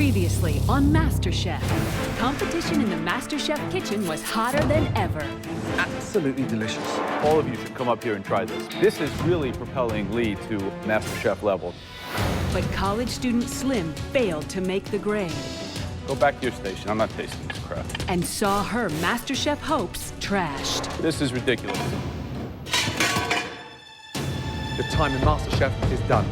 Previously on MasterChef, competition in the MasterChef kitchen was hotter than ever. Absolutely delicious. All of you should come up here and try this. This is really propelling Lee to MasterChef level. But college student Slim failed to make the grade Go back to your station. I'm not tasting this crap. and saw her MasterChef hopes trashed. This is ridiculous. The time in MasterChef is done.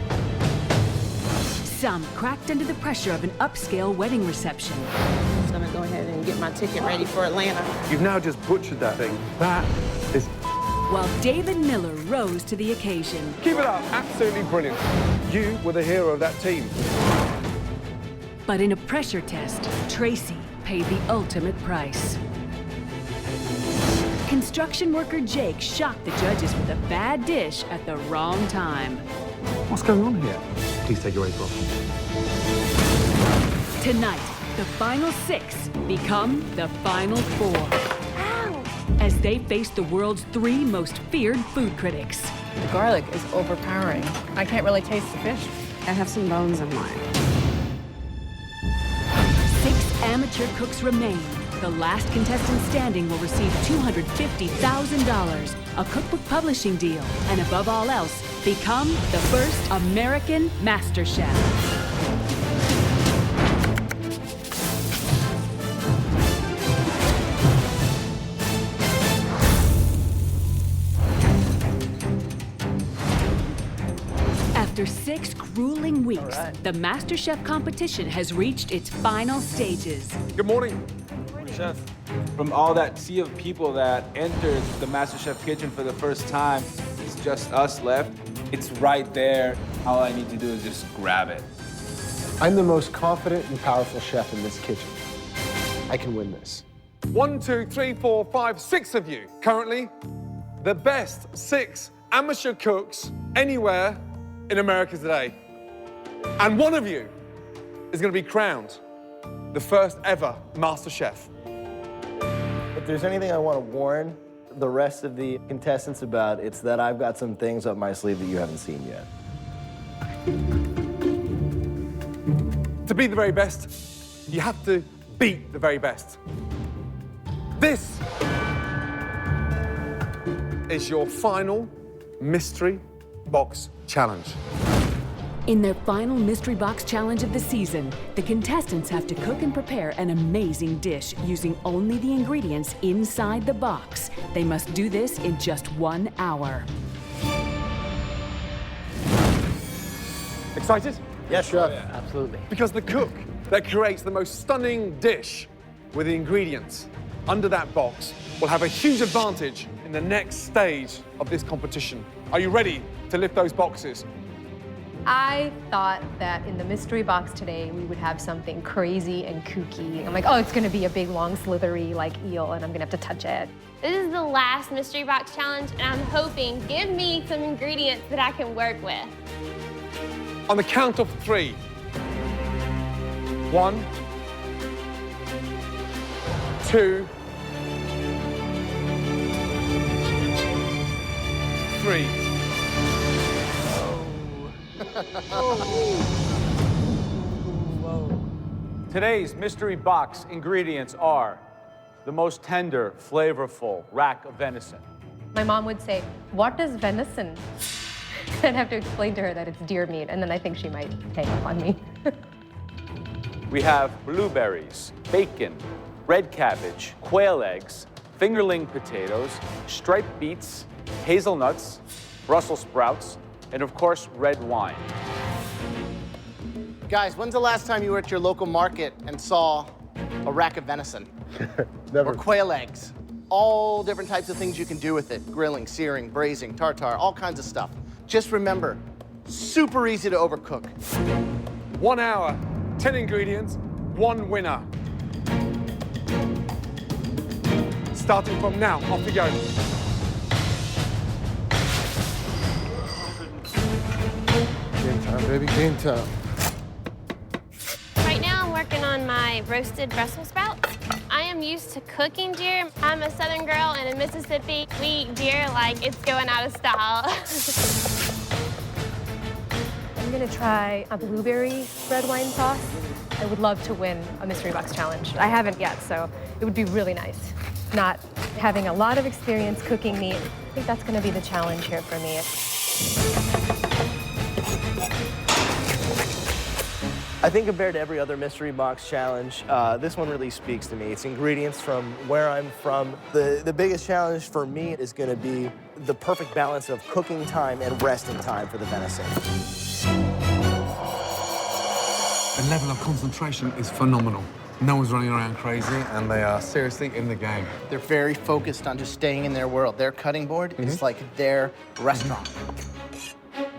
Some cracked under the pressure of an upscale wedding reception. I'm gonna go ahead and get my ticket ready for Atlanta. You've now just butchered that thing. That is... While David Miller rose to the occasion. Keep it up. Absolutely brilliant. You were the hero of that team. But in a pressure test, Tracy paid the ultimate price. Construction worker Jake shocked the judges with a bad dish at the wrong time. What's going on here? Please take your apron off. Tonight, the final six become the final four. Ow! As they face the world's three most feared food critics. The garlic is overpowering. I can't really taste the fish. I have some bones in mine. 6 amateur cooks remain. The last contestant standing will receive $250,000, a cookbook publishing deal, and above all else, become the first American MasterChef. After 6 grueling weeks, the MasterChef competition has reached its final stages. Good morning. Chef. From all that sea of people that entered the MasterChef kitchen for the first time, it's just us left. It's right there. All I need to do is just grab it. I'm the most confident and powerful chef in this kitchen. I can win this. 1, 2, 3, 4, 5, 6 of you. Currently, the best 6 amateur cooks anywhere in America today. And one of you is going to be crowned the first ever MasterChef. If there's anything I want to warn the rest of the contestants about, it's that I've got some things up my sleeve that you haven't seen yet. To be the very best, you have to beat the very best. This is your final mystery box challenge. In their final mystery box challenge of the season, the contestants have to cook and prepare an amazing dish using only the ingredients inside the box. They must do this in just 1 hour. Excited? Yes, Chef. Absolutely. Because the cook that creates the most stunning dish with the ingredients under that box will have a huge advantage in the next stage of this competition. Are you ready to lift those boxes? I thought that in the mystery box today, we would have something crazy and kooky. I'm like, oh, it's gonna be a big, long, slithery, like, eel, and I'm gonna have to touch it. This is the last mystery box challenge, and I'm hoping, give me some ingredients that I can work with. On the count of 3. 1, 2, 3. Today's mystery box ingredients are the most tender, flavorful rack of venison. My mom would say, what is venison? I'd have to explain to her that it's deer meat, and then I think she might hang up on me. We have blueberries, bacon, red cabbage, quail eggs, fingerling potatoes, striped beets, hazelnuts, Brussels sprouts, and of course, red wine. Guys, when's the last time you were at your local market and saw a rack of venison? Never. Or quail eggs? All different types of things you can do with it. Grilling, searing, braising, tartare, all kinds of stuff. Just remember, super easy to overcook. 1 hour, 10 ingredients, 1 winner. Starting from now, off you go. Game time, baby, game time. Right now, I'm working on my roasted Brussels sprouts. I am used to cooking deer. I'm a Southern girl, and in Mississippi, we eat deer like it's going out of style. I'm gonna try a blueberry red wine sauce. I would love to win a mystery box challenge. I haven't yet, so it would be really nice. Not having a lot of experience cooking meat, I think that's going to be the challenge here for me. I think compared to every other mystery box challenge, this one really speaks to me. It's ingredients from where I'm from. The biggest challenge for me is going to be the perfect balance of cooking time and resting time for the venison. The level of concentration is phenomenal. No one's running around crazy, and they are seriously in the game. They're very focused on just staying in their world. Their cutting board is like their restaurant.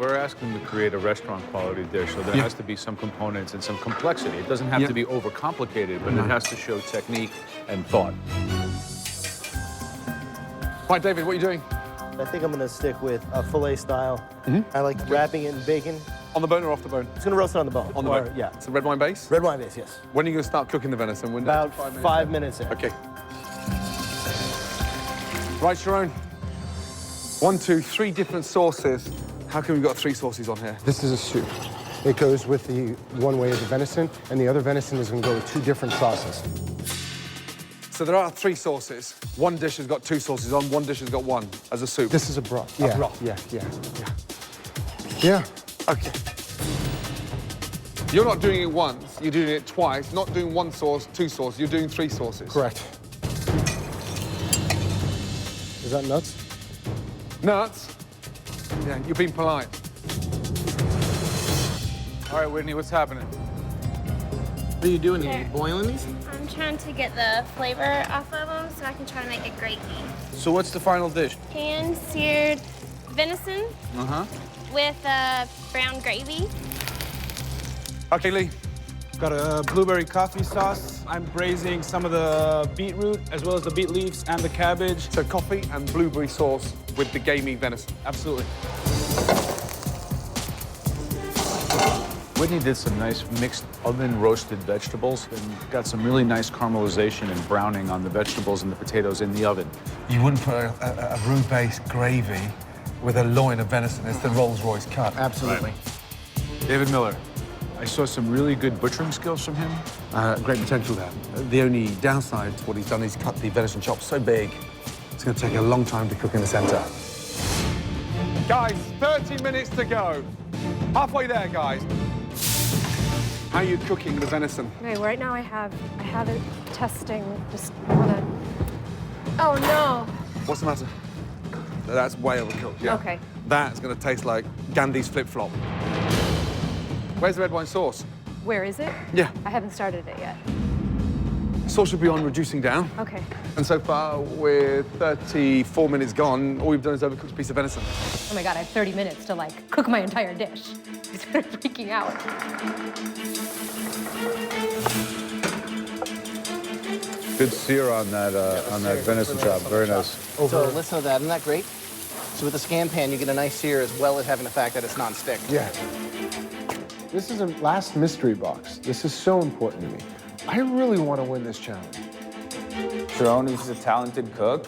We're asking to create a restaurant quality dish, so there has to be some components and some complexity. It doesn't have to be overcomplicated, but it has to show technique and thought. Right, David, what are you doing? I think I'm going to stick with a filet style. I like wrapping it in bacon. On the bone or off the bone? It's going to roast it on the bone. On the bone? Yeah. It's a red wine base? Red wine base, yes. When are you going to start cooking the venison? When About 5 minutes in. Okay. Right, Sharon. 1, 2, 3 different sauces. How come we've got 3 sauces on here? This is a soup. It goes with the one way of the venison, and the other venison is going to go with 2 different sauces. So there are 3 sauces. One dish has got 2 sauces on, one dish has got 1 as a soup. This is a broth. A broth. Yeah. Okay. You're not doing it once, you're doing it twice. Not doing 1 sauce, 2 sauces, you're doing 3 sauces. Correct. Is that nuts? Nuts? Yeah, you're being polite. All right, Whitney, what's happening? What are you doing? Are you boiling these? I'm trying to get the flavor off of them so I can try to make a gravy. So what's the final dish? Pan-seared venison with brown gravy. Okay, Lee. Got a blueberry coffee sauce. I'm braising some of the beetroot as well as the beet leaves and the cabbage. So coffee and blueberry sauce with the gamey venison. Absolutely. Whitney did some nice mixed oven roasted vegetables and got some really nice caramelization and browning on the vegetables and the potatoes in the oven. You wouldn't put a roux-based gravy with a loin of venison. It's the Rolls-Royce cut. Absolutely. David Miller, I saw some really good butchering skills from him. Great potential there. The only downside to what he's done is cut the venison chops so big, it's going to take a long time to cook in the center. Guys, 30 minutes to go. Halfway there, guys. How are you cooking the venison? Okay, right now I have it testing, just wanna... Oh, no. What's the matter? That's way overcooked, yeah. Okay. That's going to taste like Gandhi's flip-flop. Where's the red wine sauce? Where is it? Yeah. I haven't started it yet. Sauce should be on reducing down. Okay. And so far, with 34 minutes gone, all we've done is overcooked a piece of venison. Oh my God, I have 30 minutes to like cook my entire dish. I started freaking out. Good sear on that venison chop. Very nice. So listen to that. Isn't that great? So with the scan pan, you get a nice sear as well as having the fact that it's non-stick. Yeah. This is a last mystery box. This is so important to me. I really want to win this challenge. Sharon is a talented cook,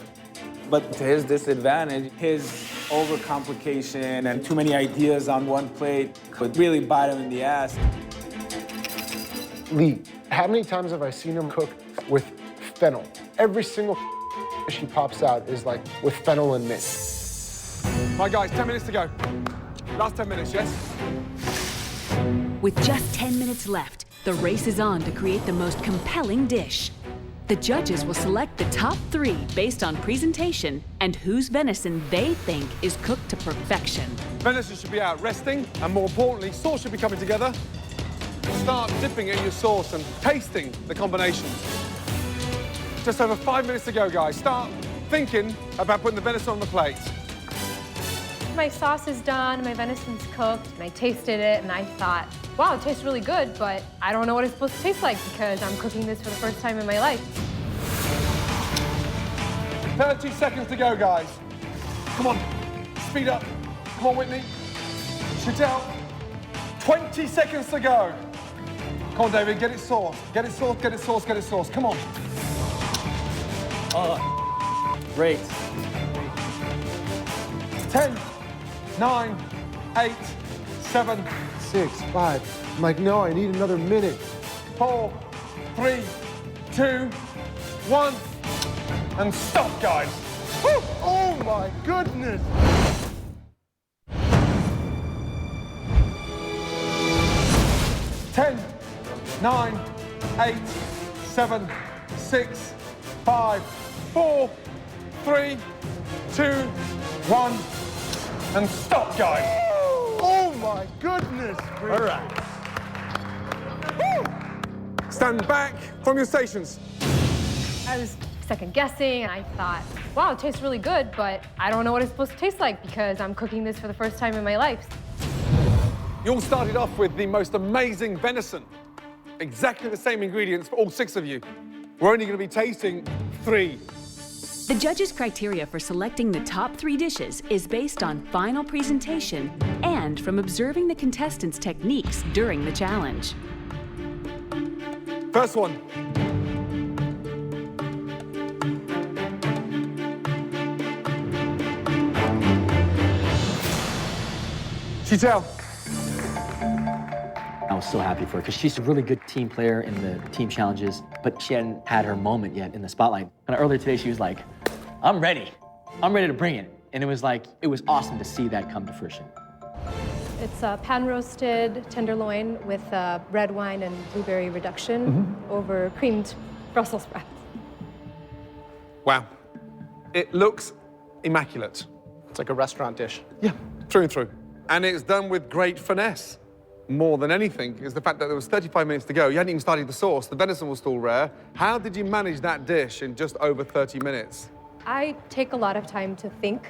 but to his disadvantage, his overcomplication and too many ideas on one plate could really bite him in the ass. Lee, how many times have I seen him cook with fennel? Every single dish he pops out is like with fennel and mint. Right, guys, 10 minutes to go. Last 10 minutes, yes? With just 10 minutes left, the race is on to create the most compelling dish. The judges will select the top 3 based on presentation and whose venison they think is cooked to perfection. Venison should be out resting, and more importantly, sauce should be coming together. Start dipping in your sauce and tasting the combinations. Just over 5 minutes to go, guys. Start thinking about putting the venison on the plate. My sauce is done, my venison's cooked, and I tasted it, and I thought, wow, it tastes really good, but I don't know what it's supposed to taste like because I'm cooking this for the first time in my life. 30 seconds to go, guys. Come on, speed up. Come on, Whitney. Shoot out. 20 seconds to go. Come on, David, get it sauced. Get it sauced, get it sauced, get it sauced. Come on. Great. 10, 9, 8, 7. 6, 5. I'm like, no, I need another minute. 4, 3, 2, 1, and stop, guys. Woo! Oh my goodness! Ten, 9, 8, 7, 6, 5, 4, 3, 2, 1, and stop, guys. Oh my goodness! All right. Stand back from your stations. I was second guessing, and I thought, wow, it tastes really good, but I don't know what it's supposed to taste like because I'm cooking this for the first time in my life. You all started off with the most amazing venison. Exactly the same ingredients for all 6 of you. We're only going to be tasting 3. The judges' criteria for selecting the top 3 dishes is based on final presentation and from observing the contestants' techniques during the challenge. First one. Chitel. I was so happy for her because she's a really good team player in the team challenges, but she hadn't had her moment yet in the spotlight. And earlier today, she was like, I'm ready. I'm ready to bring it. And it was awesome to see that come to fruition. It's a pan-roasted tenderloin with red wine and blueberry reduction over creamed Brussels sprouts. Wow. It looks immaculate. It's like a restaurant dish. Yeah, through and through. And it's done with great finesse. More than anything is the fact that there was 35 minutes to go. You hadn't even started the sauce. The venison was still rare. How did you manage that dish in just over 30 minutes? I take a lot of time to think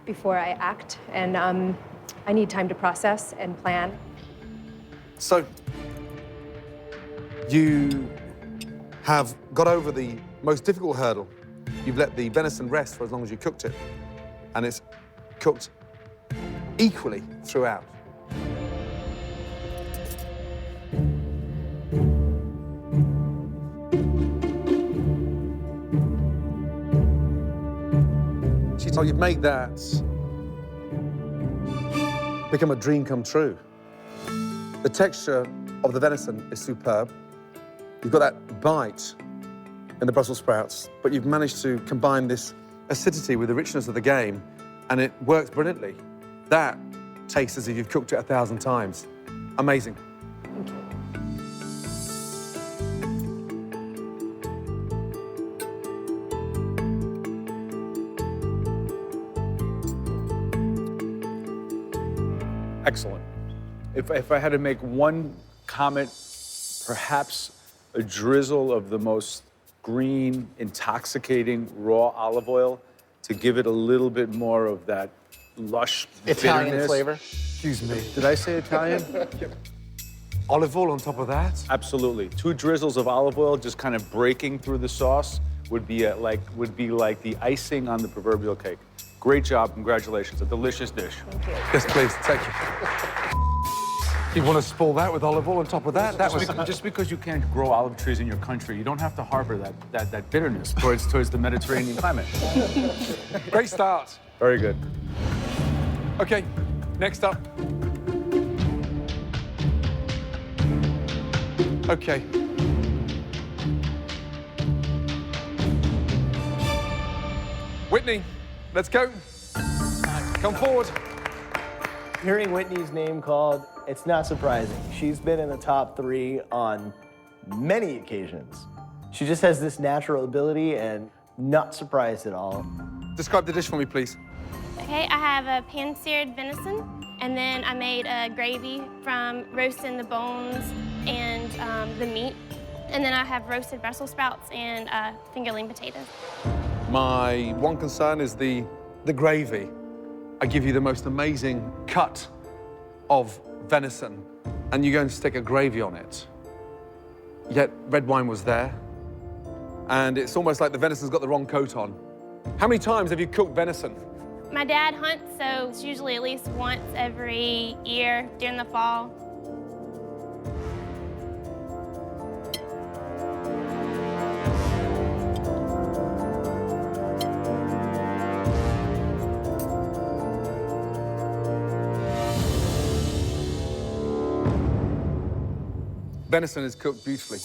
before I act, and I need time to process and plan. So, you have got over the most difficult hurdle. You've let the venison rest for as long as you cooked it, and it's cooked equally throughout. So you've made that become a dream come true. The texture of the venison is superb. You've got that bite in the Brussels sprouts, but you've managed to combine this acidity with the richness of the game, and it works brilliantly. That tastes as if you've cooked it 1,000 times. Amazing. Thank you. Excellent. If I had to make one comment, perhaps a drizzle of the most green, intoxicating raw olive oil to give it a little bit more of that lush Italian bitterness. flavor. Excuse me. Did I say Italian? Olive oil on top of that? Absolutely. 2 drizzles of olive oil just kind of breaking through the sauce would be like the icing on the proverbial cake. Great job, congratulations, a delicious dish. Thank you. Yes, please, take it. You want to spoil that with olive oil on top of that? Just because you can't grow olive trees in your country, you don't have to harbor that bitterness towards the Mediterranean climate. Great start. Very good. Okay, next up. Okay. Whitney, let's go. Come forward. Hearing Whitney's name called, it's not surprising. She's been in the top 3 on many occasions. She just has this natural ability and not surprised at all. Describe the dish for me, please. Okay, I have a pan-seared venison, and then I made a gravy from roasting the bones and the meat. And then I have roasted Brussels sprouts and fingerling potatoes. My one concern is the gravy. I give you the most amazing cut of venison, and you go and stick a gravy on it. Yet red wine was there, and it's almost like the venison's got the wrong coat on. How many times have you cooked venison? My dad hunts, so it's usually at least once every year during the fall. venison is cooked beautifully.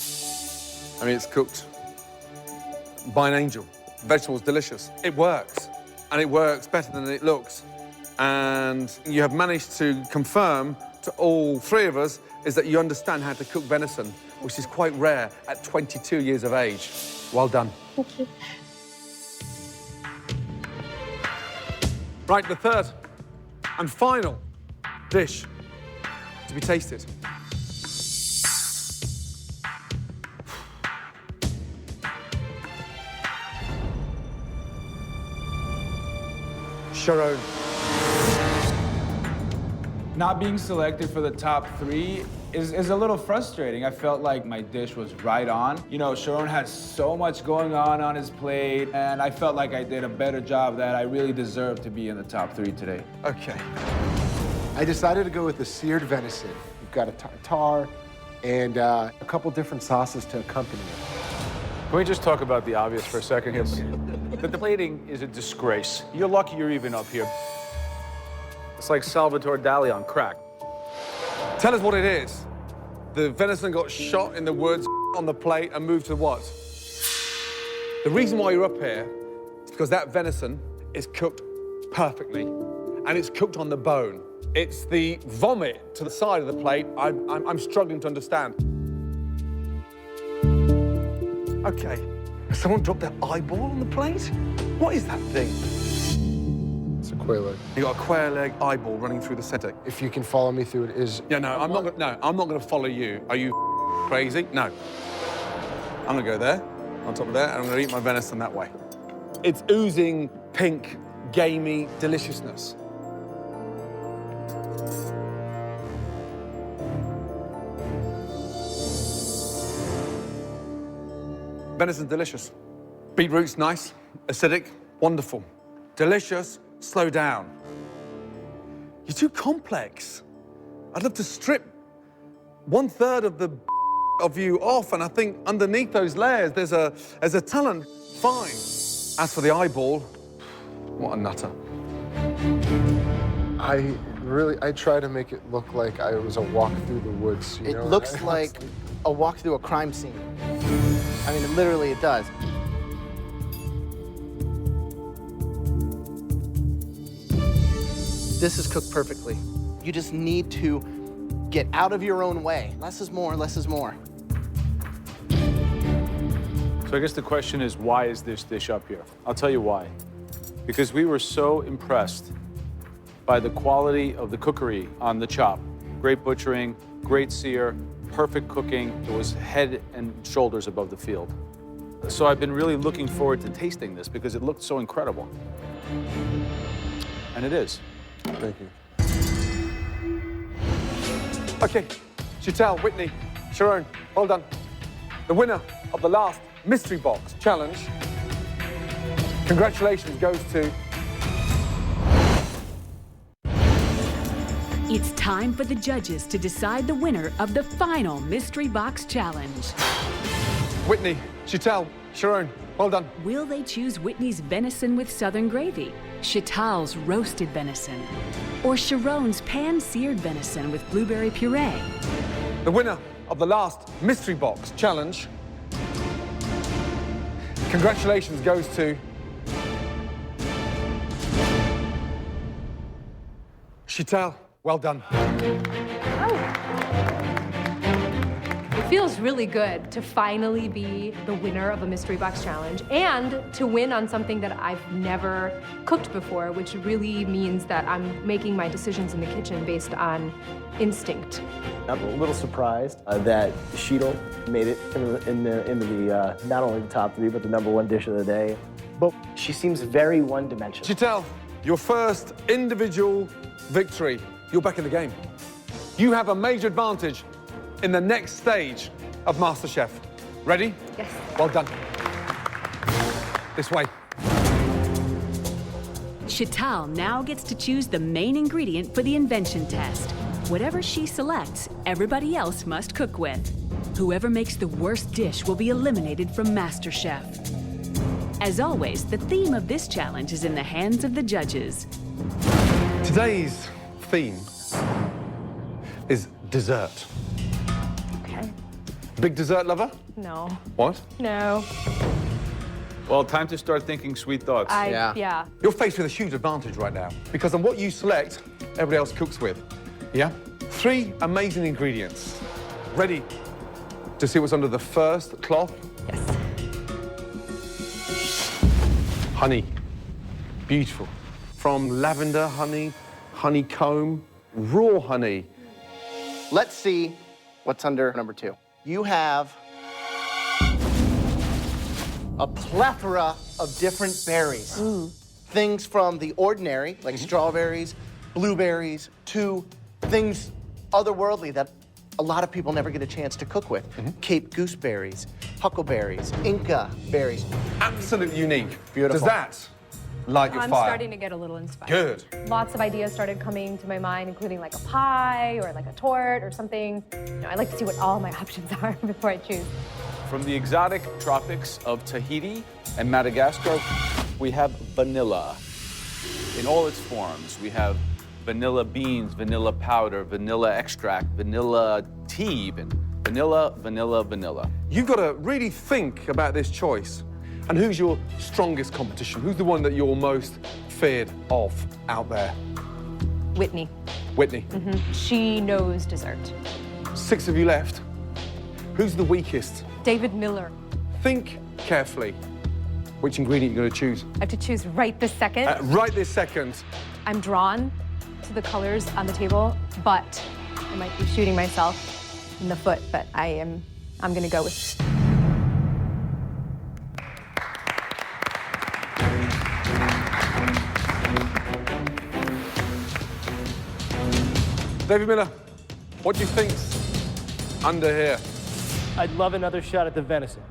I mean, it's cooked by an angel. Vegetables, delicious. It works, and it works better than it looks. And you have managed to confirm to all three of us is that you understand how to cook venison, which is quite rare at 22 years of age. Well done. Thank you. Right, the third and final dish to be tasted. Sharon. Not being selected for the top 3 is a little frustrating. I felt like my dish was right on. You know, Sharon had so much going on his plate, and I felt like I did a better job that I really deserved to be in the top 3 today. Okay. I decided to go with the seared venison. We've got a tartare and a couple different sauces to accompany it. Can we just talk about the obvious for a second here? The plating is a disgrace. You're lucky you're even up here. It's like Salvatore Dali on crack. Tell us what it is. The venison got shot in the woods on the plate and moved to what? The reason why you're up here is because that venison is cooked perfectly, and it's cooked on the bone. It's the vomit to the side of the plate I'm struggling to understand. Okay, someone dropped their eyeball on the plate? What is that thing? It's a quail egg. You got a quail egg eyeball running through the center. If you can follow me through it, is... Yeah, no, I'm not gonna follow you. Are you crazy? No. I'm gonna go there, on top of there, and I'm gonna eat my venison that way. It's oozing pink, gamey deliciousness. Venison's delicious. Beetroot's nice, acidic, wonderful. Delicious, slow down. You're too complex. I'd love to strip 1/3 of you off, and I think underneath those layers, there's a talent. Fine. As for the eyeball, what a nutter. I try to make it look like I was a walk through the woods. You It know? looks like a walk through a crime scene. I mean, literally, it does. This is cooked perfectly. You just need to get out of your own way. Less is more, less is more. So I guess the question is, why is this dish up here? I'll tell you why. Because we were so impressed by the quality of the cookery on the chop. Great butchering, great sear, perfect cooking. It was head and shoulders above the field. So I've been really looking forward to tasting this because it looked so incredible. And it is. Thank you. Okay, Chantal, Whitney, Sharon, well done. The winner of the last Mystery Box Challenge, congratulations, goes to... It's time for the judges to decide the winner of the final Mystery Box Challenge. Whitney, Chantal, Sharon, well done. Will they choose Whitney's venison with southern gravy, Chantal's roasted venison, or Sharon's pan-seared venison with blueberry puree? The winner of the last Mystery Box Challenge, congratulations, goes to... Chantal, well done. It feels really good to finally be the winner of a Mystery Box Challenge and to win on something that I've never cooked before, which really means that I'm making my decisions in the kitchen based on instinct. I'm a little surprised that Sheetal made it into the not only the top 3, but the #1 dish of the day. But she seems very one-dimensional. Chantal, your first individual victory. You're back in the game. You have a major advantage in the next stage of MasterChef. Ready? Yes. Well done. This way. Chantal now gets to choose the main ingredient for the invention test. Whatever she selects, everybody else must cook with. Whoever makes the worst dish will be eliminated from MasterChef. As always, the theme of this challenge is in the hands of the judges. Today's theme is dessert. Okay. Big dessert lover? No. What? No. Well, time to start thinking sweet thoughts. Yeah. You're faced with a huge advantage right now because on what you select, everybody else cooks with. Yeah? 3 amazing ingredients. Ready to see what's under the first cloth? Yes. Honey. Beautiful. From lavender honey, honeycomb, raw honey. Let's see what's under number 2. You have a plethora of different berries. Things from the ordinary, like strawberries, blueberries, to things otherworldly that a lot of people never get a chance to cook with. Cape gooseberries, huckleberries, Inca berries. Absolutely unique. Beautiful. Does that light your I'm fire? starting to get a little inspired. Good. Lots of ideas started coming to my mind, including like a pie or like a tort or something. I like to see what all my options are before I choose. From the exotic tropics of Tahiti and Madagascar, we have vanilla in all its forms. We have vanilla beans, vanilla powder, vanilla extract, vanilla tea even. Vanilla, vanilla, vanilla. You've got to really think about this choice. And who's your strongest competition? Who's the one that you're most feared of out there? Whitney. Whitney. She knows dessert. 6 of you left. Who's the weakest? David Miller. Think carefully which ingredient you're going to choose. I have to choose right this second. Right this second. I'm drawn to the colors on the table, but I might be shooting myself in the foot, but I'm gonna go with. David Miller, what do you think's under here? I'd love another shot at the venison.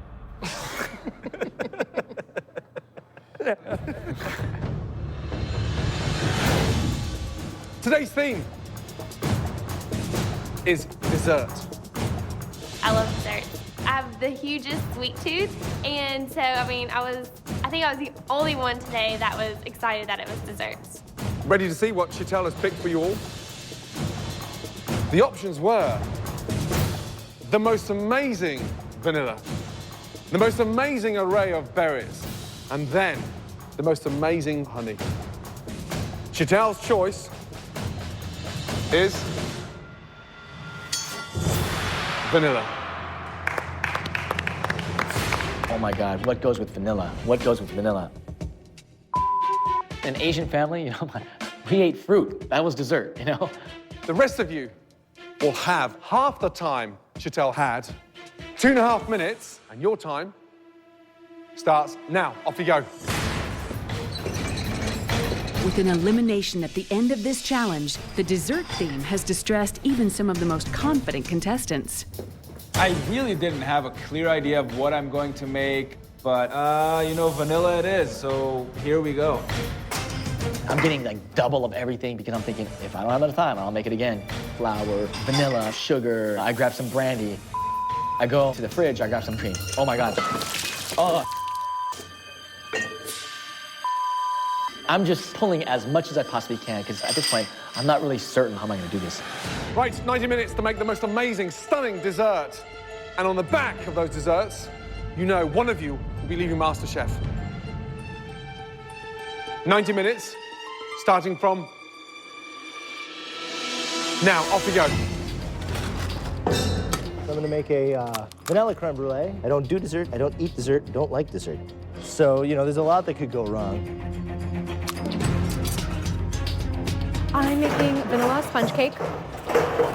Today's theme is dessert. I love dessert. I have the hugest sweet tooth, and so, I think I was the only one today that was excited that it was desserts. Ready to see what Chantel has picked for you all? The options were the most amazing vanilla, the most amazing array of berries, and then the most amazing honey. Chantel's choice is vanilla. Oh my God, what goes with vanilla? What goes with vanilla? An Asian family, we ate fruit. That was dessert, The rest of you will have half the time Chantel had, 2.5 minutes, and your time starts now. Off you go. With an elimination at the end of this challenge, the dessert theme has distressed even some of the most confident contestants. I really didn't have a clear idea of what I'm going to make, but vanilla it is, so here we go. I'm getting like double of everything because I'm thinking, if I don't have enough time, I'll make it again. Flour, vanilla, sugar, I grab some brandy. I go to the fridge, I grab some cream. Oh my God. Oh. I'm just pulling as much as I possibly can because at this point, I'm not really certain how am I gonna do this. Right, 90 minutes to make the most amazing, stunning dessert. And on the back of those desserts, one of you will be leaving MasterChef. 90 minutes, starting from now. Off we go. I'm gonna make a vanilla creme brulee. I don't do dessert, I don't eat dessert, don't like dessert. So, there's a lot that could go wrong. I'm making vanilla sponge cake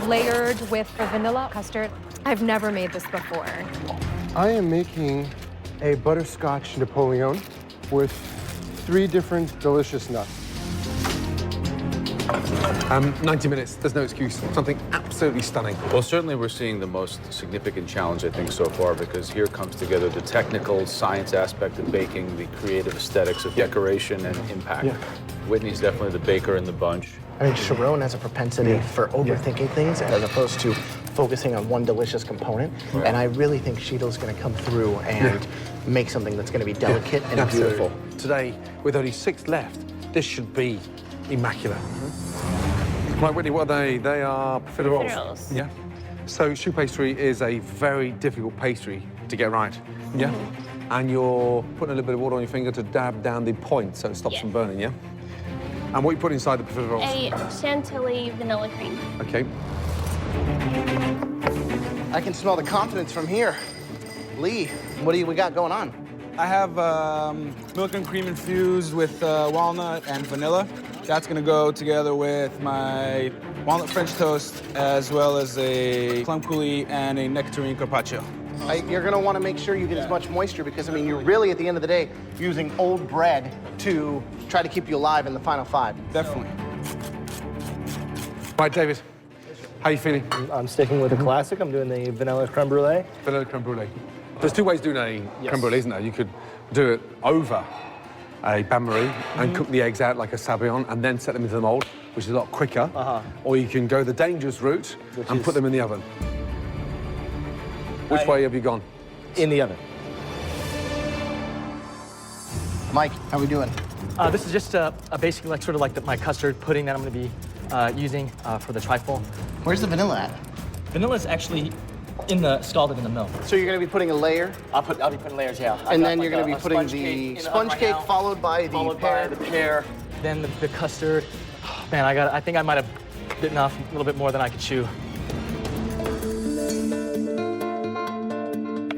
layered with the vanilla custard. I've never made this before. I am making a butterscotch Napoleon with 3 different delicious nuts. 90 minutes, there's no excuse. Something absolutely stunning. Well, certainly we're seeing the most significant challenge, I think, so far, because here comes together the technical science aspect of baking, the creative aesthetics of decoration and impact. Yeah. Whitney's definitely the baker in the bunch. Sharon has a propensity for overthinking things as opposed to focusing on one delicious component. Right. And I really think Sheetal's going to come through and make something that's going to be delicate and beautiful. Today, with only 6 left, this should be immaculate. Right, Whitney, what are they? They are profiteroles. Profiteroles. Yeah. So choux pastry is a very difficult pastry to get right. Yeah? And you're putting a little bit of water on your finger to dab down the point so it stops from burning, yeah? And what you put inside the profiteroles? A chantilly vanilla cream. Okay. I can smell the confidence from here. Lee, what do we got going on? I have milk and cream infused with walnut and vanilla. That's gonna go together with my walnut French toast, as well as a plum coulis and a nectarine carpaccio. You're gonna wanna make sure you get as much moisture because, I mean, you're really, at the end of the day, using old bread to try to keep you alive in the final 5. Definitely. Right, David, how you feeling? I'm sticking with the classic. I'm doing the vanilla creme brulee. Vanilla creme brulee. There's 2 ways of doing a creme brulee, isn't there? You could do it over a bain-marie and cook the eggs out like a sabayon and then set them into the mold, which is a lot quicker. Or you can go the dangerous route and put them in the oven. Which way have you gone? In the oven. Mike, how we doing? This is just a basic, like, sort of like my custard pudding that I'm going to be using for the trifle. Where's the vanilla at? Vanilla is actually scalded in the milk. So you're gonna be putting a layer? I'll be putting layers, yeah. And then you're gonna be putting the sponge cake followed by the pear. Then the custard. Oh, man, I think I might have bitten off a little bit more than I could chew.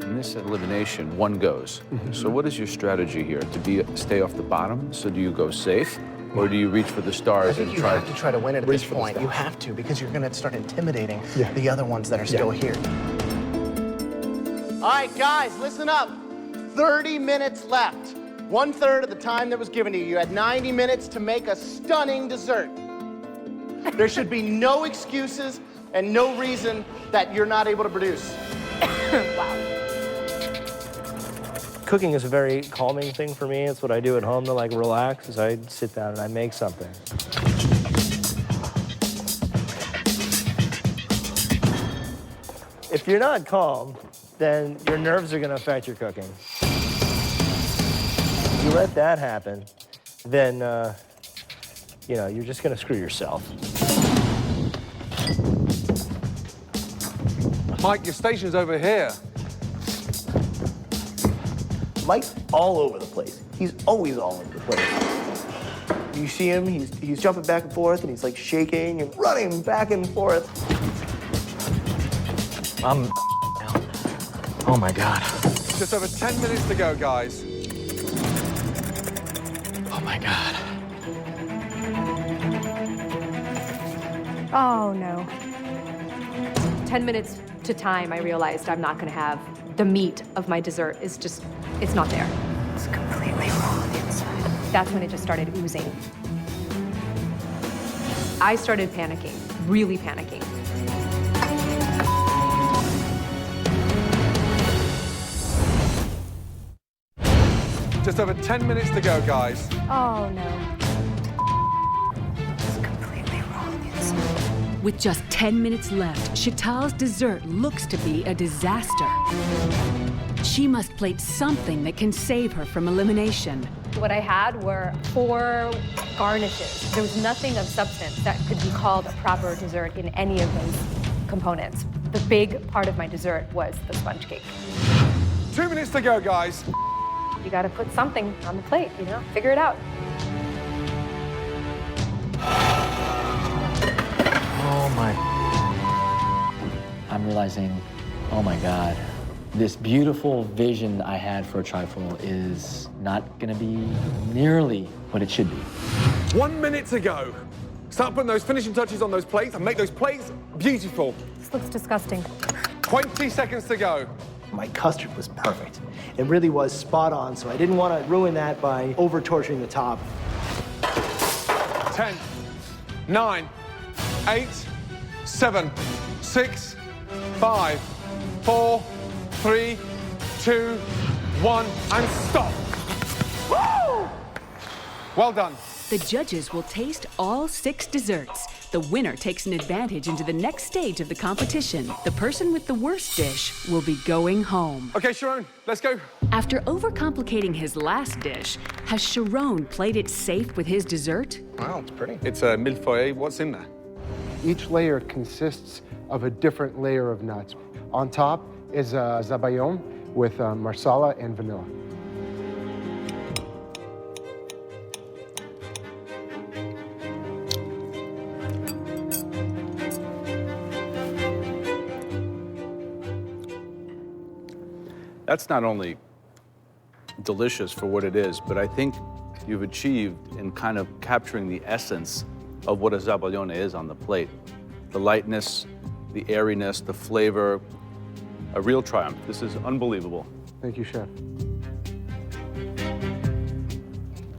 In this elimination, one goes. So what is your strategy here? Stay off the bottom? So do you go safe? Or do you reach for the stars and try? You have to try to win it at this point. You have to, because you're gonna start intimidating the other ones that are still here. All right, guys, listen up. 30 minutes left. 1/3 of the time that was given to you. You had 90 minutes to make a stunning dessert. There should be no excuses and no reason that you're not able to produce. Wow. Cooking is a very calming thing for me. It's what I do at home to, like, relax, is I sit down and I make something. If you're not calm, then your nerves are gonna affect your cooking. If you let that happen, then, you know, you're just gonna screw yourself. Mike, your station's over here. Mike's all over the place. He's always all over the place. You see him, he's jumping back and forth, and he's like shaking and running back and forth. Oh my God. Just over 10 minutes to go, guys. Oh my God. Oh, no. 10 minutes to time, I realized I'm not gonna have the meat of my dessert is just, it's not there. It's completely raw on the inside. That's when it just started oozing. I started panicking, really panicking. Just over 10 minutes to go, guys. Oh, no. It's completely raw on the inside. With just 10 minutes left, Chantal's dessert looks to be a disaster. She must plate something that can save her from elimination. What I had were 4 garnishes. There was nothing of substance that could be called a proper dessert in any of those components. The big part of my dessert was the sponge cake. 2 minutes to go, guys. You gotta put something on the plate, you know? Figure it out. Oh my. I'm realizing, oh my God, this beautiful vision I had for a trifle is not gonna be nearly what it should be. 1 minute to go. Start putting those finishing touches on those plates and make those plates beautiful. This looks disgusting. 20 seconds to go. My custard was perfect. It really was spot on, so I didn't want to ruin that by over-torturing the top. 10, 9, 8, 7, 6, 5, 4, 3, 2, 1, and stop. Woo! Well done. The judges will taste all 6 desserts. The winner takes an advantage into the next stage of the competition. The person with the worst dish will be going home. Okay, Sharon, let's go. After overcomplicating his last dish, has Sharon played it safe with his dessert? Wow, it's pretty. It's a millefeuille. What's in there? Each layer consists of a different layer of nuts. On top is zabayon with marsala and vanilla. That's not only delicious for what it is, but I think you've achieved in kind of capturing the essence of what a zabaglione is on the plate. The lightness, the airiness, the flavor, a real triumph. This is unbelievable. Thank you, Chef.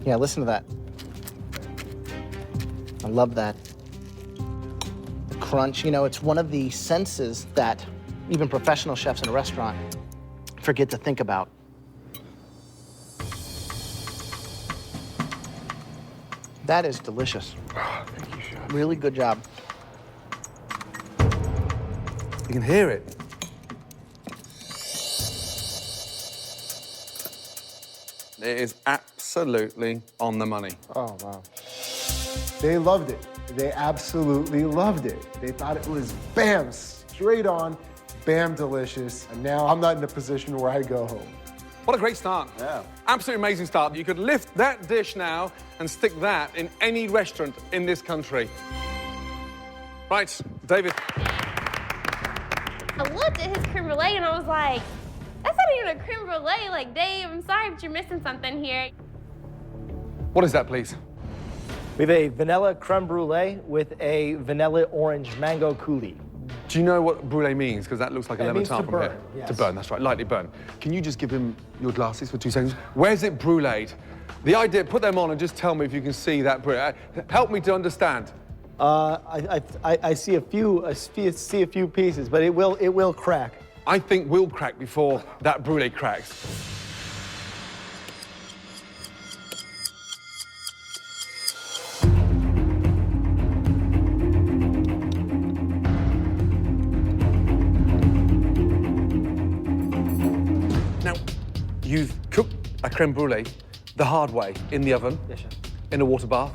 Yeah, listen to that. I love that. The crunch, you know, it's one of the senses that even professional chefs in a restaurant forget to think about. That is delicious. Oh, thank you, Chef. Really good job. You can hear it. It is absolutely on the money. Oh, wow. They loved it. They absolutely loved it. They thought it was bam, straight on, bam, delicious. And now I'm not in a position where I go home. What a great start. Yeah. Absolutely amazing start. You could lift that dish now and stick that in any restaurant in this country. Right, David. I looked at his creme brulee and I was like, that's not even a creme brulee. Like, Dave, I'm sorry, but you're missing something here. What is that, please? We have a vanilla creme brulee with a vanilla orange mango coulis. Do you know what brulee means? Because that looks like a It lemon means tart to from burn, here. yes. To burn, that's right, lightly burn. Can you just give him your glasses for 2 seconds? Where's it bruleed? The idea, put them on and just tell me if you can see that brulee. Help me to understand. I see a few pieces, but it will crack. I think we'll crack before that brulee cracks. Now, you've cooked a creme brulee the hard way in the oven, Yes, chef. in a water bath,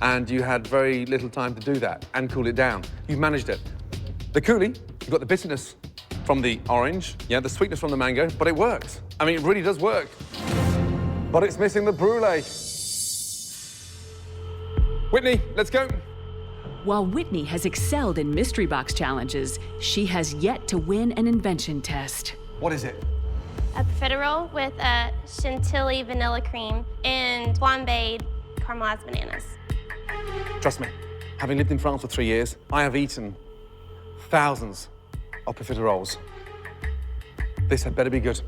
and you had very little time to do that and cool it down. You've managed it. The coulis, you've got the bitterness from the orange, yeah, the sweetness from the mango, but it works. I mean, it really does work. But it's missing the brulee. Whitney, let's go. While Whitney has excelled in mystery box challenges, she has yet to win an invention test. What is it? A profiterole with a chantilly vanilla cream and flambéed caramelized bananas. Trust me, having lived in France for 3 years, I have eaten thousands of profiteroles. This had better be good.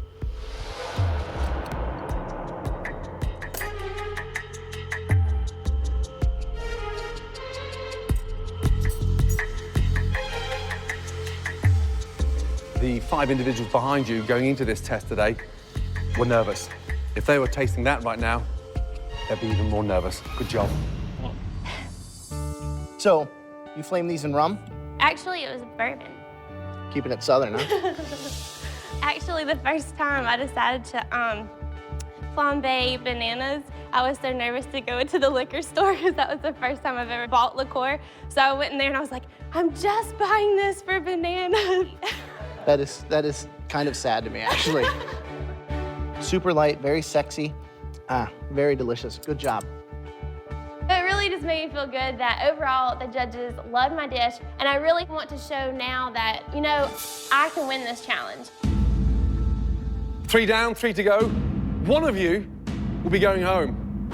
The 5 individuals behind you going into this test today were nervous. If they were tasting that right now, they'd be even more nervous. Good job. So, you flame these in rum? Actually, it was bourbon. Keeping it southern, huh? Actually, the first time I decided to flambe bananas, I was so nervous to go into the liquor store because that was the first time I've ever bought liqueur. So I went in there and I was like, I'm just buying this for bananas. That is kind of sad to me, actually. Super light, very sexy. Very delicious. Good job. It really just made me feel good that overall the judges loved my dish, and I really want to show now that, you know, I can win this challenge. 3 down, 3 to go. One of you will be going home.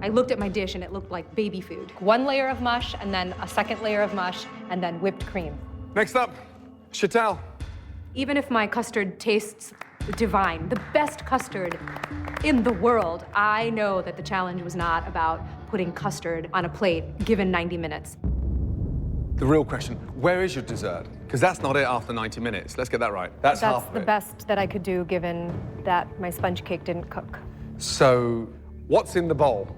I looked at my dish and it looked like baby food. 1 layer of mush and then a 2nd layer of mush and then whipped cream. Next up, Chantal. Even if my custard tastes divine, the best custard in the world, I know that the challenge was not about putting custard on a plate given 90 minutes. The real question, where is your dessert? Because that's not it after 90 minutes. Let's get that right. That's half of the it. best that I could do given that my sponge cake didn't cook. So, what's in the bowl?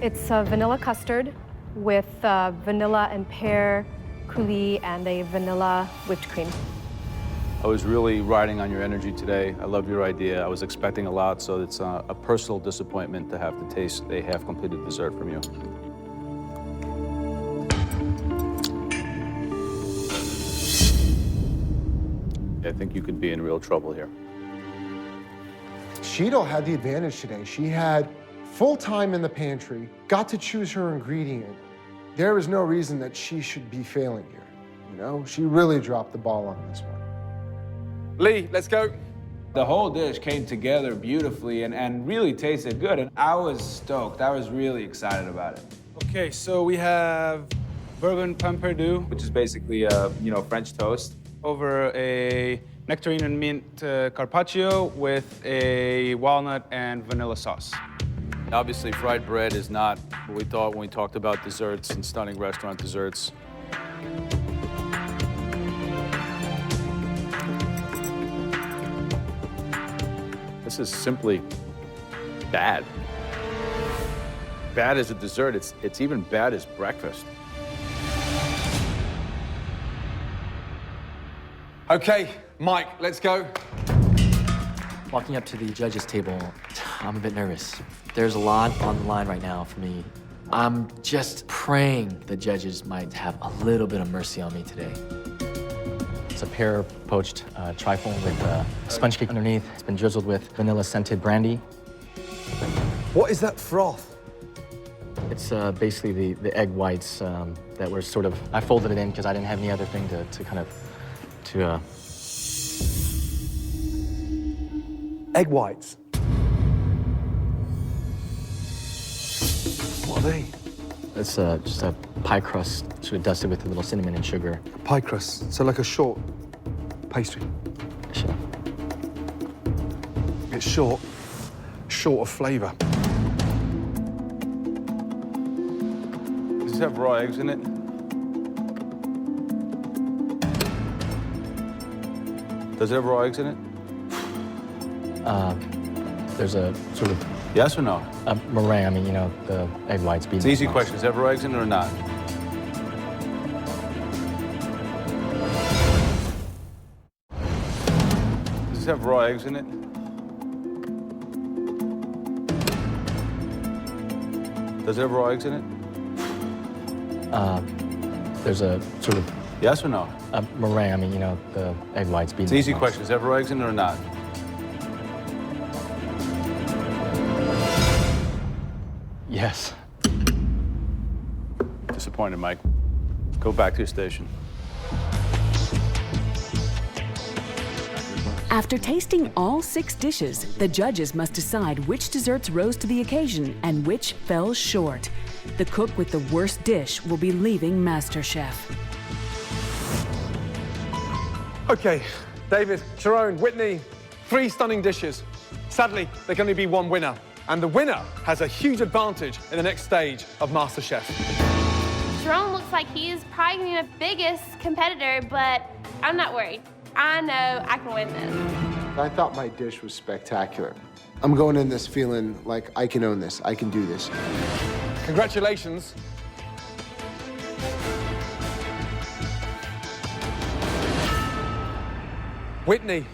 It's a vanilla custard with vanilla and pear coulis and a vanilla whipped cream. I was really riding on your energy today. I love your idea. I was expecting a lot, so it's a personal disappointment to have to taste a half-completed dessert from you. I think you could be in real trouble here. Sheetal had the advantage today. She had full time in the pantry, got to choose her ingredient. There is no reason that she should be failing here. You know, she really dropped the ball on this one. Lee, let's go. The whole dish came together beautifully and really tasted good, and I was stoked. I was really excited about it. Okay, so we have bourbon pamperdou, Which is basically, French toast. over a nectarine and mint carpaccio with a walnut and vanilla sauce. Obviously, fried bread is not what we thought when we talked about desserts and stunning restaurant desserts. This is simply bad. Bad as a dessert. It's even bad as breakfast. Okay, Mike, let's go. Walking up to the judges' table, I'm a bit nervous. There's a lot on the line right now for me. I'm just praying the judges might have a little bit of mercy on me today. It's a pear poached trifle with sponge cake underneath. It's been drizzled with vanilla scented brandy. What is that froth? It's basically the egg whites that were sort of, I folded it in because I didn't have any other thing to kind of, Egg whites. What are they? It's just a pie crust sort of dusted with a little cinnamon and sugar. Pie crust, so like a short pastry. Sure. It's short of flavor. Does this have raw eggs in it? Does it have raw eggs in it? There's a sort of Yes or no? a meringue. I mean, the egg whites. It's an easy question. Does it have raw eggs in it or not? Does this have raw eggs in it? Does it have raw eggs in it? There's a sort of Yes or no? a meringue. I mean, the egg whites. It's an easy question. Does it have raw eggs in it or not? Yes. Disappointed, Mike. Go back to your station. After tasting all 6 dishes, the judges must decide which desserts rose to the occasion and which fell short. The cook with the worst dish will be leaving MasterChef. Okay, David, Sharon, Whitney, 3 stunning dishes. Sadly, there can only be one winner. And the winner has a huge advantage in the next stage of MasterChef. Jerome looks like he is probably the biggest competitor, but I'm not worried. I know I can win this. I thought my dish was spectacular. I'm going in this feeling like I can own this, I can do this. Congratulations. Whitney,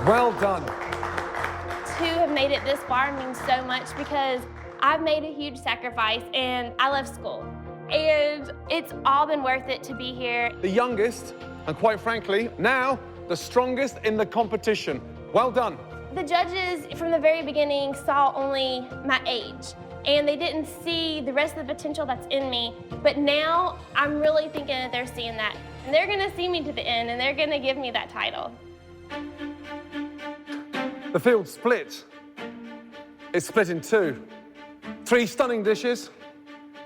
well done. To have made it this far means so much because I've made a huge sacrifice and I left school. And it's all been worth it to be here. The youngest, and quite frankly, now the strongest in the competition. Well done. The judges from the very beginning saw only my age and they didn't see the rest of the potential that's in me. But now I'm really thinking that they're seeing that. And they're gonna see me to the end and they're gonna give me that title. The field split. It's split in 2. 3 stunning dishes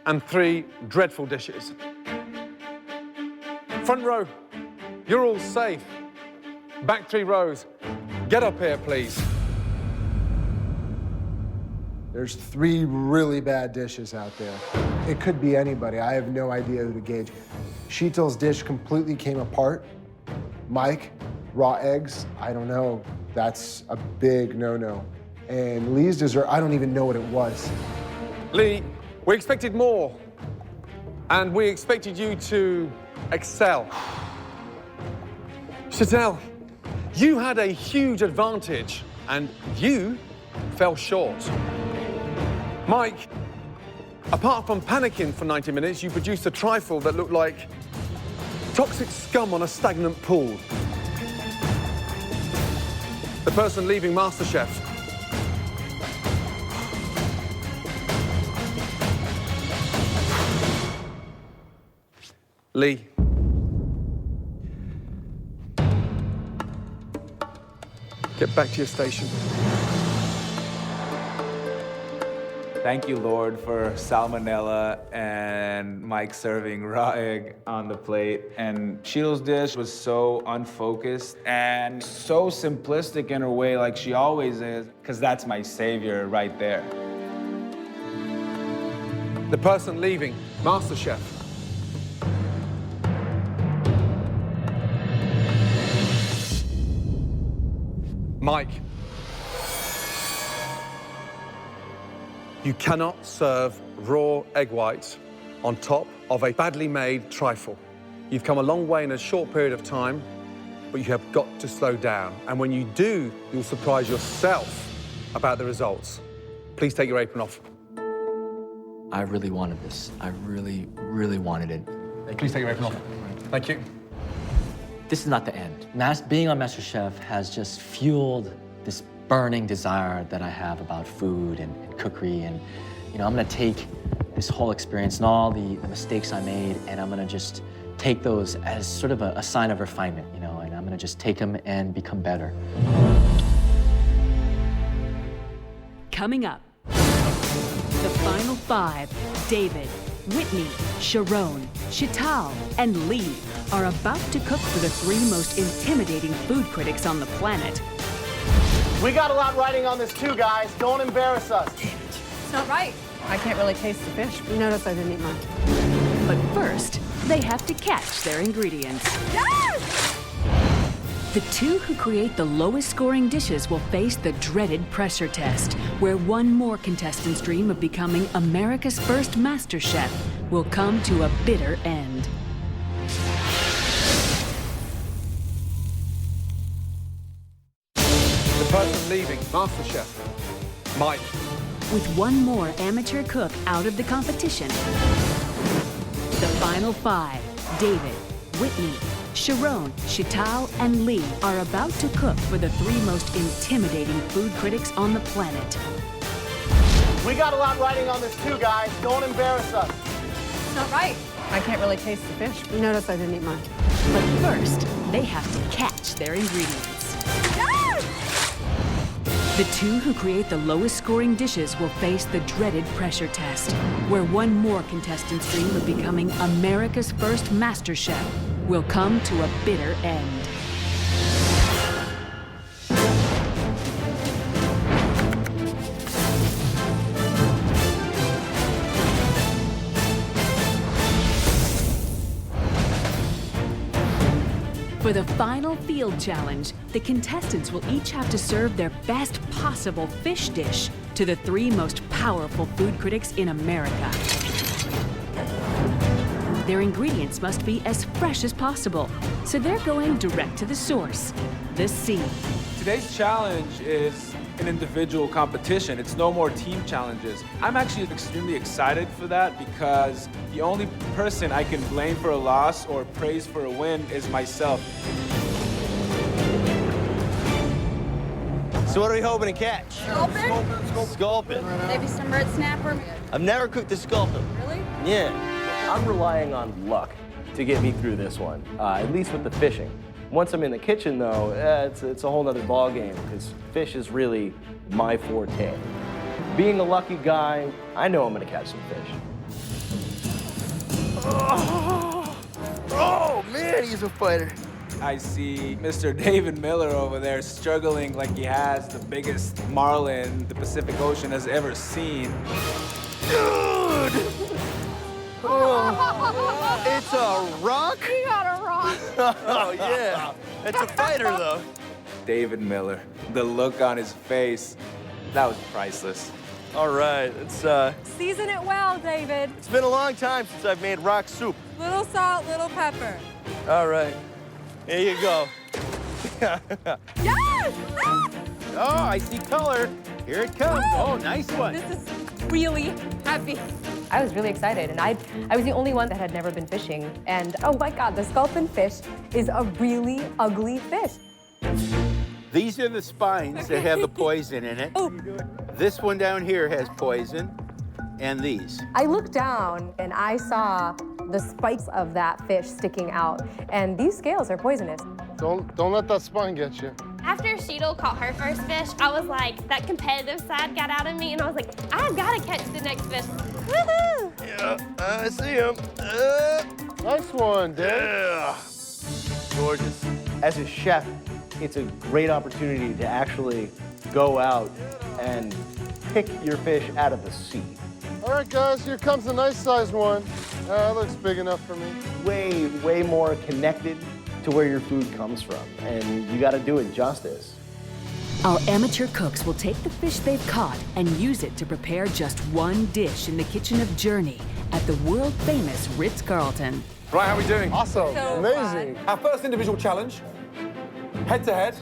and 3 dreadful dishes. Front row, you're all safe. Back 3 rows, get up here, please. There's 3 really bad dishes out there. It could be anybody. I have no idea who to gauge. Sheetal's dish completely came apart. Mike, raw eggs, I don't know. That's a big no-no. And Lee's dessert, I don't even know what it was. Lee, we expected more. And we expected you to excel. Chantel, you had a huge advantage and you fell short. Mike, apart from panicking for 90 minutes, you produced a trifle that looked like toxic scum on a stagnant pool. The person leaving MasterChef. Lee. Get back to your station. Thank you, Lord, for salmonella and Mike serving raw egg on the plate. And Cheeto's dish was so unfocused and so simplistic in her way, like she always is, because that's my savior right there. The person leaving MasterChef. Mike. You cannot serve raw egg whites on top of a badly made trifle. You've come a long way in a short period of time, but you have got to slow down. And when you do, you'll surprise yourself about the results. Please take your apron off. I really wanted this. I really, really wanted it. Please take your apron off. Thank you. This is not the end. Being on MasterChef has just fueled this burning desire that I have about food and cookery. And, you know, I'm gonna take this whole experience and all the mistakes I made, and I'm gonna just take those as sort of a sign of refinement, you know, and I'm gonna just take them and become better. Coming up, the final 5, David, Whitney, Sharon, Chital, and Lee are about to cook for the 3 most intimidating food critics on the planet. We got a lot riding on this too, guys. Don't embarrass us. It's not right. I can't really taste the fish. You notice I didn't eat mine. But first, they have to catch their ingredients. Yes! The 2 who create the lowest scoring dishes will face the dreaded pressure test, where one more contestant's dream of becoming America's first MasterChef will come to a bitter end. The person leaving MasterChef. Mike. With one more amateur cook out of the competition, the final 5, David, Whitney, Sharon, Chital, and Lee are about to cook for the 3 most intimidating food critics on the planet. We got a lot riding on this too, guys. Don't embarrass us. It's not right. I can't really taste the fish. You notice I didn't eat mine. But first, they have to catch their ingredients. The 2 who create the lowest scoring dishes will face the dreaded pressure test, where one more contestant's dream of becoming America's first MasterChef will come to a bitter end. For the final field challenge, the contestants will each have to serve their best possible fish dish to the 3 most powerful food critics in America. Their ingredients must be as fresh as possible, so they're going direct to the source, the sea. Today's challenge is an individual competition. It's no more team challenges. I'm actually extremely excited for that because the only person I can blame for a loss or praise for a win is myself. So what are we hoping to catch? Sculpin? Sculpin. Maybe some red snapper? I've never cooked a sculpin. Really? Yeah. I'm relying on luck to get me through this one, at least with the fishing. Once I'm in the kitchen, though, it's a whole nother ballgame because fish is really my forte. Being a lucky guy, I know I'm gonna catch some fish. Oh man, he's a fighter. I see Mr. David Miller over there struggling like he has the biggest marlin the Pacific Ocean has ever seen. Dude! Oh, it's a rock? You got a rock. Oh yeah, it's a fighter though. David Miller, the look on his face, that was priceless. All right, it's Season it well, David. it's been a long time since I've made rock soup. Little salt, little pepper. All right, here you go. Yes! Oh, I see color. Here it comes. Oh, nice one. This is really heavy. I was really excited, and I was the only one that had never been fishing. And oh my God, the sculpin fish is a really ugly fish. These are the spines that have the poison in it. This one down here has poison, and these. I looked down and I saw the spikes of that fish sticking out, and these scales are poisonous. Don't let that spine get you. After Sheetal caught her first fish, I was like, that competitive side got out of me, and I was like, I've got to catch the next fish. Woohoo! Yeah, I see him. Nice one, Dave. Yeah. Gorgeous. As a chef, it's a great opportunity to actually go out and pick your fish out of the sea. All right, guys, here comes a nice-sized one. That looks big enough for me. Way more connected to where your food comes from, and you got to do it justice. Our amateur cooks will take the fish they've caught and use it to prepare just one dish in the kitchen of Journey at the world-famous Ritz-Carlton. Right, how are we doing? Awesome. So Amazing. Our first individual challenge, head-to-head.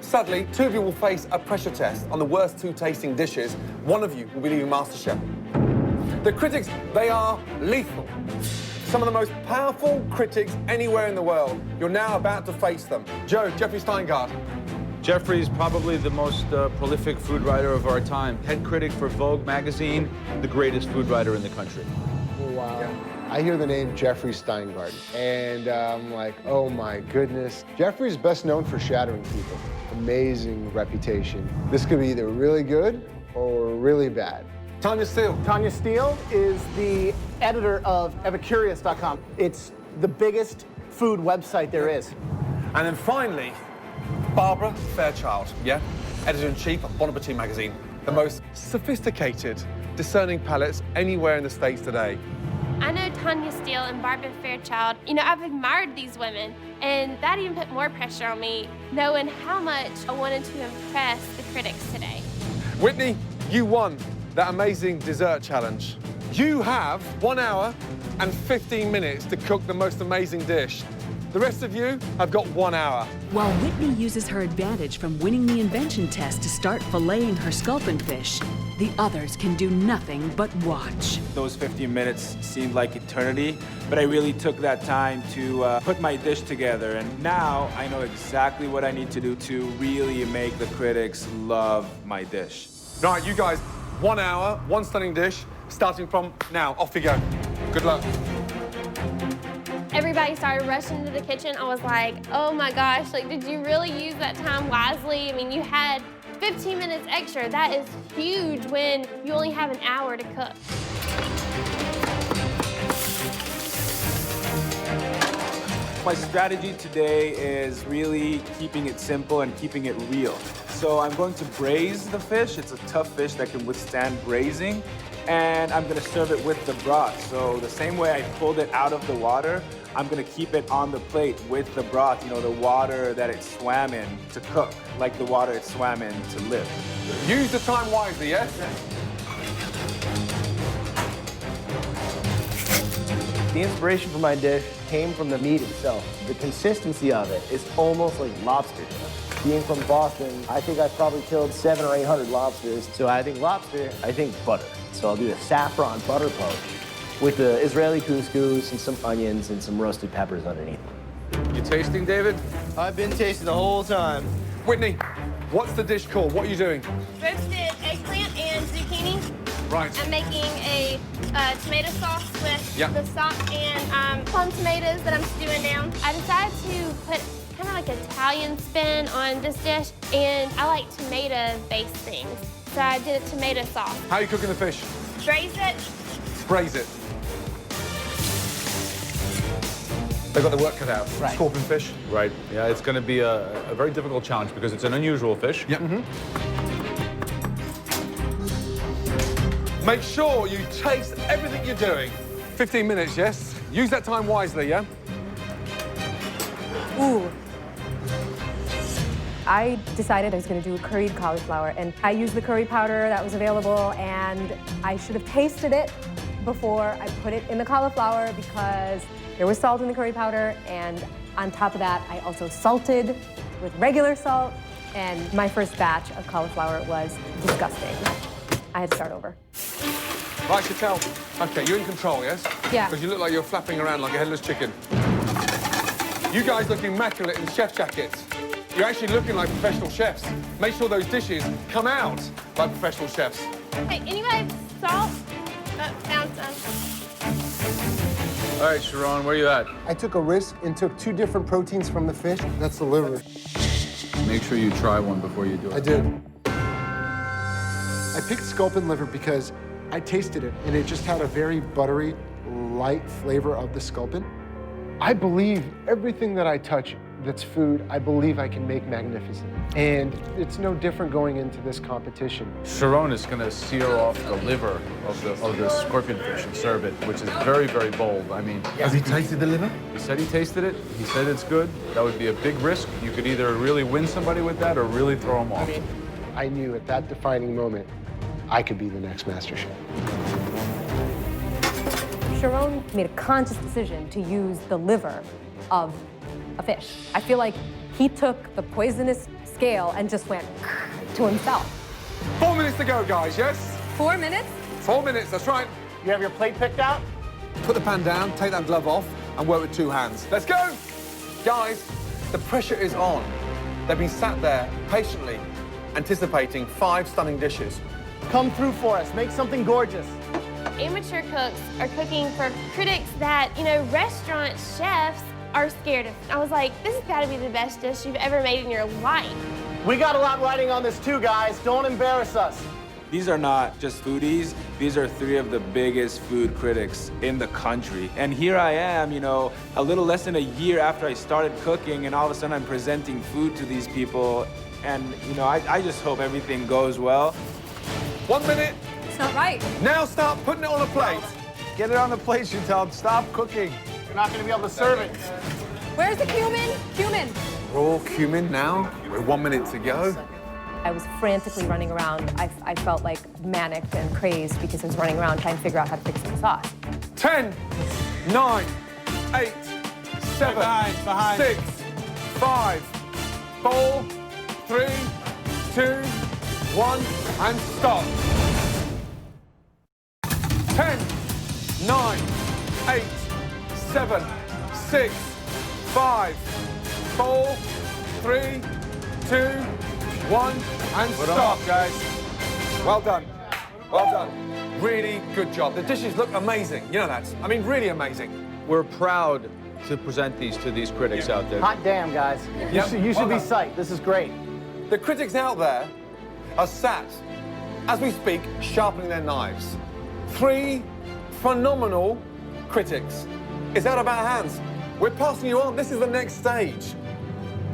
Sadly, two of you will face a pressure test on the worst two tasting dishes. One of you will be leaving MasterChef. The critics, they are lethal. Some of the most powerful critics anywhere in the world. You're now about to face them. Joe, Jeffrey Steingart. Jeffrey's probably the most prolific food writer of our time. Head critic for Vogue magazine, the greatest food writer in the country. Wow. Yeah. I hear the name Jeffrey Steingart, and I'm like, oh my goodness. Jeffrey's best known for shattering people. Amazing reputation. This could be either really good or really bad. Tanya Steele. Tanya Steele is the editor of Epicurious.com. It's the biggest food website there is. And then finally, Barbara Fairchild, yeah? Editor-in-Chief of Bon Appetit magazine. The most sophisticated, discerning palates anywhere in the States today. I know Tanya Steele and Barbara Fairchild. You know, I've admired these women, and that even put more pressure on me, knowing how much I wanted to impress the critics today. Whitney, you won that amazing dessert challenge. You have 1 hour and 15 minutes to cook the most amazing dish. The rest of you have got 1 hour. While Whitney uses her advantage from winning the invention test to start filleting her sculpin fish, the others can do nothing but watch. Those 15 minutes seemed like eternity, but I really took that time to put my dish together, and now I know exactly what I need to do to really make the critics love my dish. All right, you guys, 1 hour, one stunning dish, starting from now. Off you go. Good luck. Everybody started rushing to the kitchen. I was like, oh my gosh, like, did you really use that time wisely? I mean, you had 15 minutes extra. That is huge when you only have an hour to cook. My strategy today is really keeping it simple and keeping it real. So I'm going to braise the fish. It's a tough fish that can withstand braising. And I'm gonna serve it with the broth. So the same way I pulled it out of the water, I'm gonna keep it on the plate with the broth, you know, the water that it swam in to cook, like the water it swam in to live. Use the time wisely, yes? The inspiration for my dish came from the meat itself. The consistency of it is almost like lobster. Being from Boston, I think I've probably killed 700 or 800 lobsters. So I think lobster, I think butter. So I'll do a saffron butter poach with the Israeli couscous and some onions and some roasted peppers underneath. You tasting, David? I've been tasting the whole time. Whitney, what's the dish called? What are you doing? Roasted eggplant and zucchini. Right. I'm making a tomato sauce with Yeah. the stock and plum tomatoes that I'm stewing down. I decided to put kind of like an Italian spin on this dish, and I like tomato-based things. So I did a tomato sauce. How are you cooking the fish? Braise it. Braise it. They've got the work cut out. Right. Scorpion fish. Right. Yeah, it's going to be a very difficult challenge because it's an unusual fish. Yep. Make sure you taste everything you're doing. 15 minutes, yes? Use that time wisely, yeah? Ooh. I decided I was going to do a curried cauliflower, and I used the curry powder that was available, and I should have tasted it before I put it in the cauliflower because there was salt in the curry powder, and on top of that, I also salted with regular salt, and my first batch of cauliflower was disgusting. I had to start over. Right, Chantel. Okay, you're in control, yes? Yeah. Because you look like you're flapping around like a headless chicken. You guys look immaculate in chef jackets. You're actually looking like professional chefs. Make sure those dishes come out like professional chefs. Hey, anybody salt? Found some. All right, Sharon, where you at? I took a risk and took 2 different proteins from the fish. That's the liver. Make sure you try one before you do it. I did. I picked sculpin liver because I tasted it, and it just had a very buttery, light flavor of the sculpin. I believe everything that I touch that's food, I believe I can make magnificent. And it's no different going into this competition. Sharon is going to seal off the liver of the scorpion fish and serve it, which is very, very bold. I mean, has he tasted the liver? He said he tasted it. He said it's good. That would be a big risk. You could either really win somebody with that or really throw them off. I knew at that defining moment, I could be the next MasterChef. Sharon made a conscious decision to use the liver of a fish. I feel like he took the poisonous scale and just went to himself. 4 minutes to go, guys, yes? 4 minutes? 4 minutes, that's right. You have your plate picked out? Put the pan down, take that glove off, and work with 2 hands. Let's go! Guys, the pressure is on. They've been sat there patiently, anticipating 5 stunning dishes. Come through for us. Make something gorgeous. Amateur cooks are cooking for critics that, restaurant chefs are scared of. I was like, this has got to be the best dish you've ever made in your life. We got a lot riding on this too, guys. Don't embarrass us. These are not just foodies. These are 3 of the biggest food critics in the country. And here I am, a little less than a year after I started cooking, and all of a sudden I'm presenting food to these people. And, I just hope everything goes well. 1 minute. It's not right. Now start putting it on a plate. Get it on the plate, Chantal. Stop cooking. You're not going to be able to serve it. Where's the cumin? Cumin. Raw cumin now, with 1 minute to go. I was frantically running around. I felt like manicked and crazed because I was running around trying to figure out how to fix the sauce. 10, 9, 8, 7, Behind. 6, 5, 4, 3, 2, 1, and stop. 10, 9, 8, 7, 6, 5, 4, 3, 2, 1, and Put 'em stop. up, guys. Well done. Well done. Really good job. The dishes look amazing. You know that. I mean, really amazing. We're proud to present these to these critics out there. Hot damn, guys. You should be psyched. This is great. The critics out there are sat, as we speak, sharpening their knives. 3 phenomenal critics. It's out of our hands. We're passing you on. This is the next stage.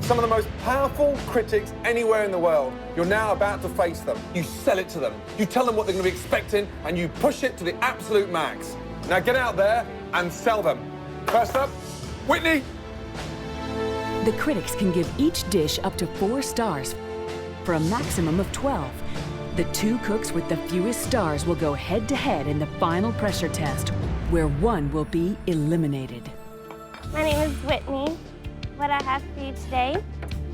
Some of the most powerful critics anywhere in the world. You're now about to face them. You sell it to them. You tell them what they're going to be expecting, and you push it to the absolute max. Now get out there and sell them. First up, Whitney. The critics can give each dish up to 4 stars for a maximum of 12. The 2 cooks with the fewest stars will go head-to-head in the final pressure test, where one will be eliminated. My name is Whitney. What I have for you today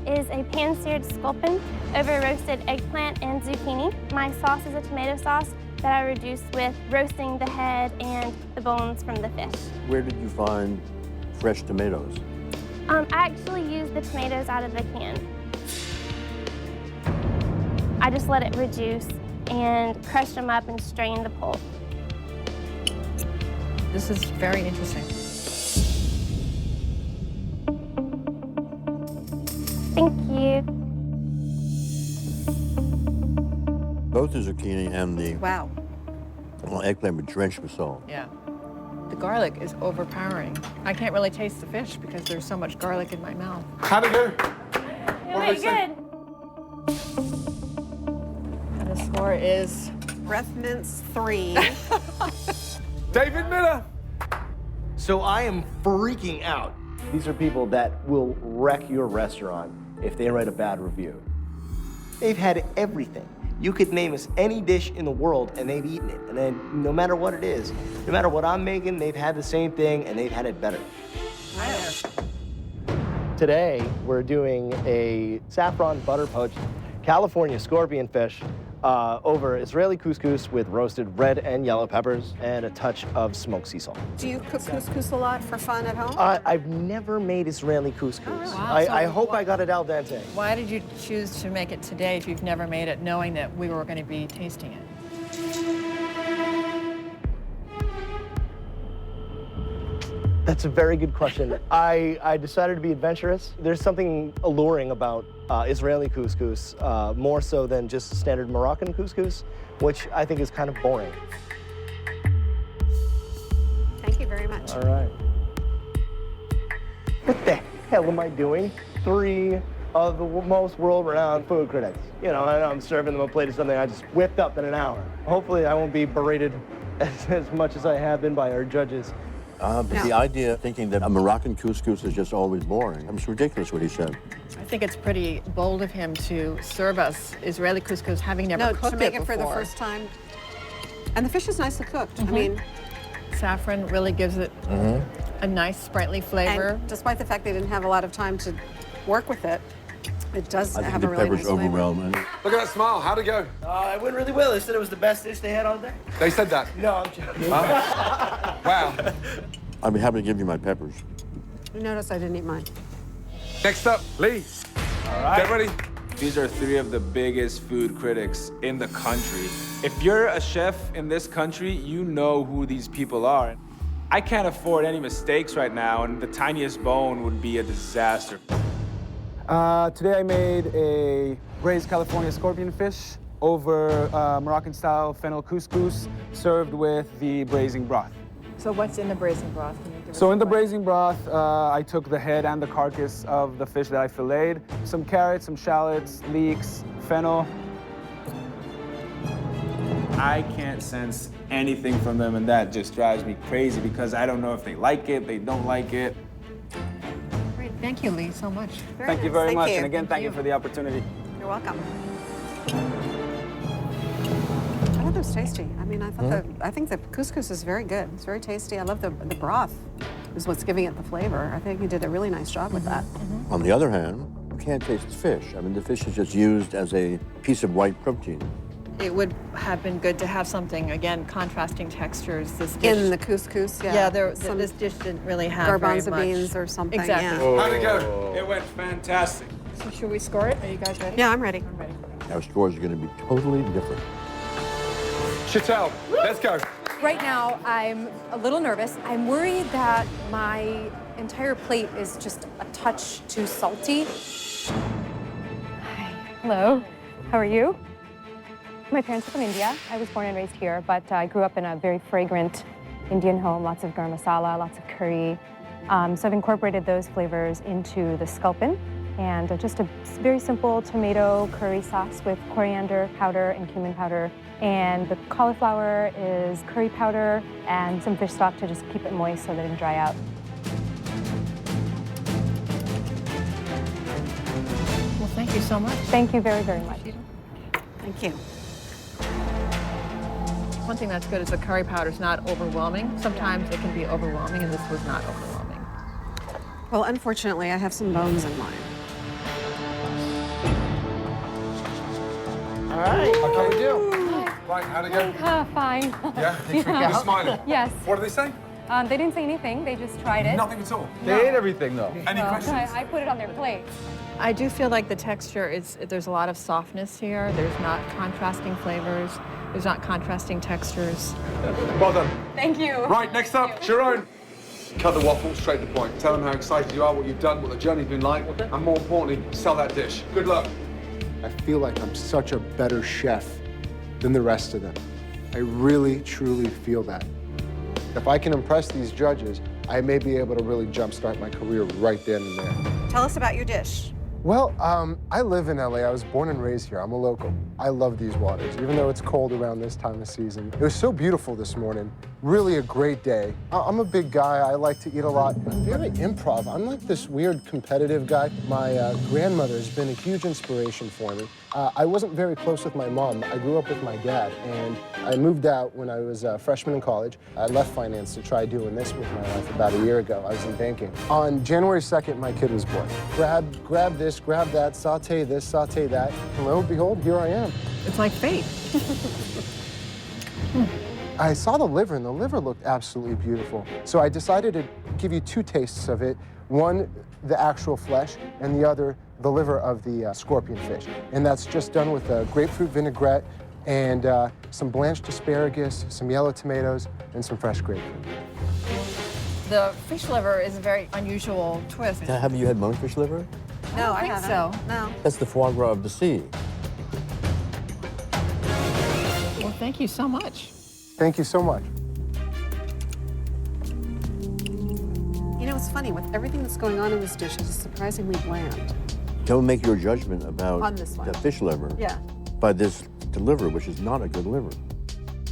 is a pan-seared sculpin over roasted eggplant and zucchini. My sauce is a tomato sauce that I reduced with roasting the head and the bones from the fish. Where did you find fresh tomatoes? I actually used the tomatoes out of the can. I just let it reduce and crush them up and strain the pulp. This is very interesting. Thank you. Both the zucchini and the Wow. eggplant were drenched with salt. Yeah. The garlic is overpowering. I can't really taste the fish because there's so much garlic in my mouth. How'd it go? Really good. And the score is Breath mints 3. David Miller. So I am freaking out. These are people that will wreck your restaurant if they write a bad review. They've had everything. You could name us any dish in the world and they've eaten it. And then no matter what it is, no matter what I'm making, they've had the same thing and they've had it better. Today, we're doing a saffron butter poached California scorpion fish over Israeli couscous with roasted red and yellow peppers and a touch of smoked sea salt. Do you cook couscous a lot for fun at home? I've never made Israeli couscous. Oh, wow. I So hope I got it al dente. Why did you choose to make it today if you've never made it, knowing that we were going to be tasting it? That's a very good question. I decided to be adventurous. There's something alluring about Israeli couscous, more so than just standard Moroccan couscous, which I think is kind of boring. Thank you very much. All right. What the hell am I doing? 3 of the most world-renowned food critics. You know, and I'm serving them a plate of something I just whipped up in an hour. Hopefully I won't be berated as much as I have been by our judges. But the idea of thinking that a Moroccan couscous is just always boring, it's ridiculous what he said. I think it's pretty bold of him to serve us Israeli couscous, having never cooked to make it it for the before. first time. And the fish is nicely cooked. I mean, saffron really gives it a nice, sprightly flavor. and despite the fact they didn't have a lot of time to work with it, it does I think have the a really peppers nice flavor. overwhelming. Look at that smile. How'd it go? It went really well. They said it was the best dish they had all day. They said that. No, I'm joking. Wow. I'd be happy to give you my peppers. You notice I didn't eat mine. Next up, Lee. All right. Get ready. These are 3 of the biggest food critics in the country. If you're a chef in this country, you know who these people are. I can't afford any mistakes right now, and the tiniest bone would be a disaster. Today I made a braised California scorpion fish over Moroccan-style fennel couscous served with the braising broth. So what's in the braising broth? Can you give So us in the a- braising broth, I took the head and the carcass of the fish that I filleted, some carrots, some shallots, leeks, fennel. I can't sense anything from them, and that just drives me crazy because I don't know if they like it, they don't like it. Great. Thank you, Lee, so much. Thank you very Thank much, you. and again, thank you for the opportunity. You're welcome. I thought that was tasty. I mean, I think the couscous is very good. It's very tasty. I love the broth is what's giving it the flavor. I think you did a really nice job with that. On the other hand, you can't taste the fish. I mean, the fish is just used as a piece of white protein. It would have been good to have something, again, contrasting textures. This dish, In the couscous, yeah. yeah, This dish didn't really have very garbanzo much. beans or something. Exactly. Yeah. How'd it go? It went fantastic. So should we score it? Are you guys ready? Yeah, I'm ready. I'm ready. Our scores are going to be totally different. Chantel, let's go. Right now, I'm a little nervous. I'm worried that my entire plate is just a touch too salty. Hi. Hello. How are you? My parents are from India. I was born and raised here, but I grew up in a very fragrant Indian home, lots of garam masala, lots of curry. So I've incorporated those flavors into the sculpin, and just a very simple tomato curry sauce with coriander powder and cumin powder. And the cauliflower is curry powder and some fish stock to just keep it moist so that it doesn't dry out. Well, thank you so much. Thank you very, very much. Thank you. One thing that's good is the curry powder is not overwhelming. Sometimes it can be overwhelming, and this was not overwhelming. Well, unfortunately, I have some bones in mine. All right, how we do? Right, how'd it go? Fine. Yeah? You're smiling. Yes. What did they say? They didn't say anything. They just tried it. Nothing at all. They ate everything, though. Any Well, questions? I put it on their plate. I do feel like the texture is, there's a lot of softness here. There's not contrasting flavors. There's not contrasting textures. Well done. Thank you. Right, next up, Sharon. Cut the waffle, straight to the point. Tell them how excited you are, what you've done, what the journey's been like, and more importantly, sell that dish. Good luck. I feel like I'm such a better chef than the rest of them. I really, truly feel that. If I can impress these judges, I may be able to really jumpstart my career right then and there. Tell us about your dish. Well, I live in LA. I was born and raised here. I'm a local. I love these waters, even though it's cold around this time of season. It was so beautiful this morning. Really a great day. I'm a big guy. I like to eat a lot. I'm very improv. I'm like this weird competitive guy. My grandmother has been a huge inspiration for me. I wasn't very close with my mom. I grew up with my dad, and I moved out when I was a freshman in college. I left finance to try doing this with my life about a year ago. I was in banking. On January 2nd, my kid was born. Grab this, grab that, saute this, saute that, and lo and behold, here I am. It's like fate. I saw the liver, and the liver looked absolutely beautiful. So I decided to give you 2 tastes of it. One, the actual flesh, and the other, the liver of the scorpion fish. And that's just done with a grapefruit vinaigrette and some blanched asparagus, some yellow tomatoes, and some fresh grapefruit. The fish liver is a very unusual twist. Have you had monkfish liver? No, I think haven't. so. No. That's the foie gras of the sea. Well, thank you so much. Thank you so much. You know, it's funny, with everything that's going on in this dish, it's surprisingly bland. Don't make your judgment about On this one. the fish liver Yeah. by this liver, which is not a good liver.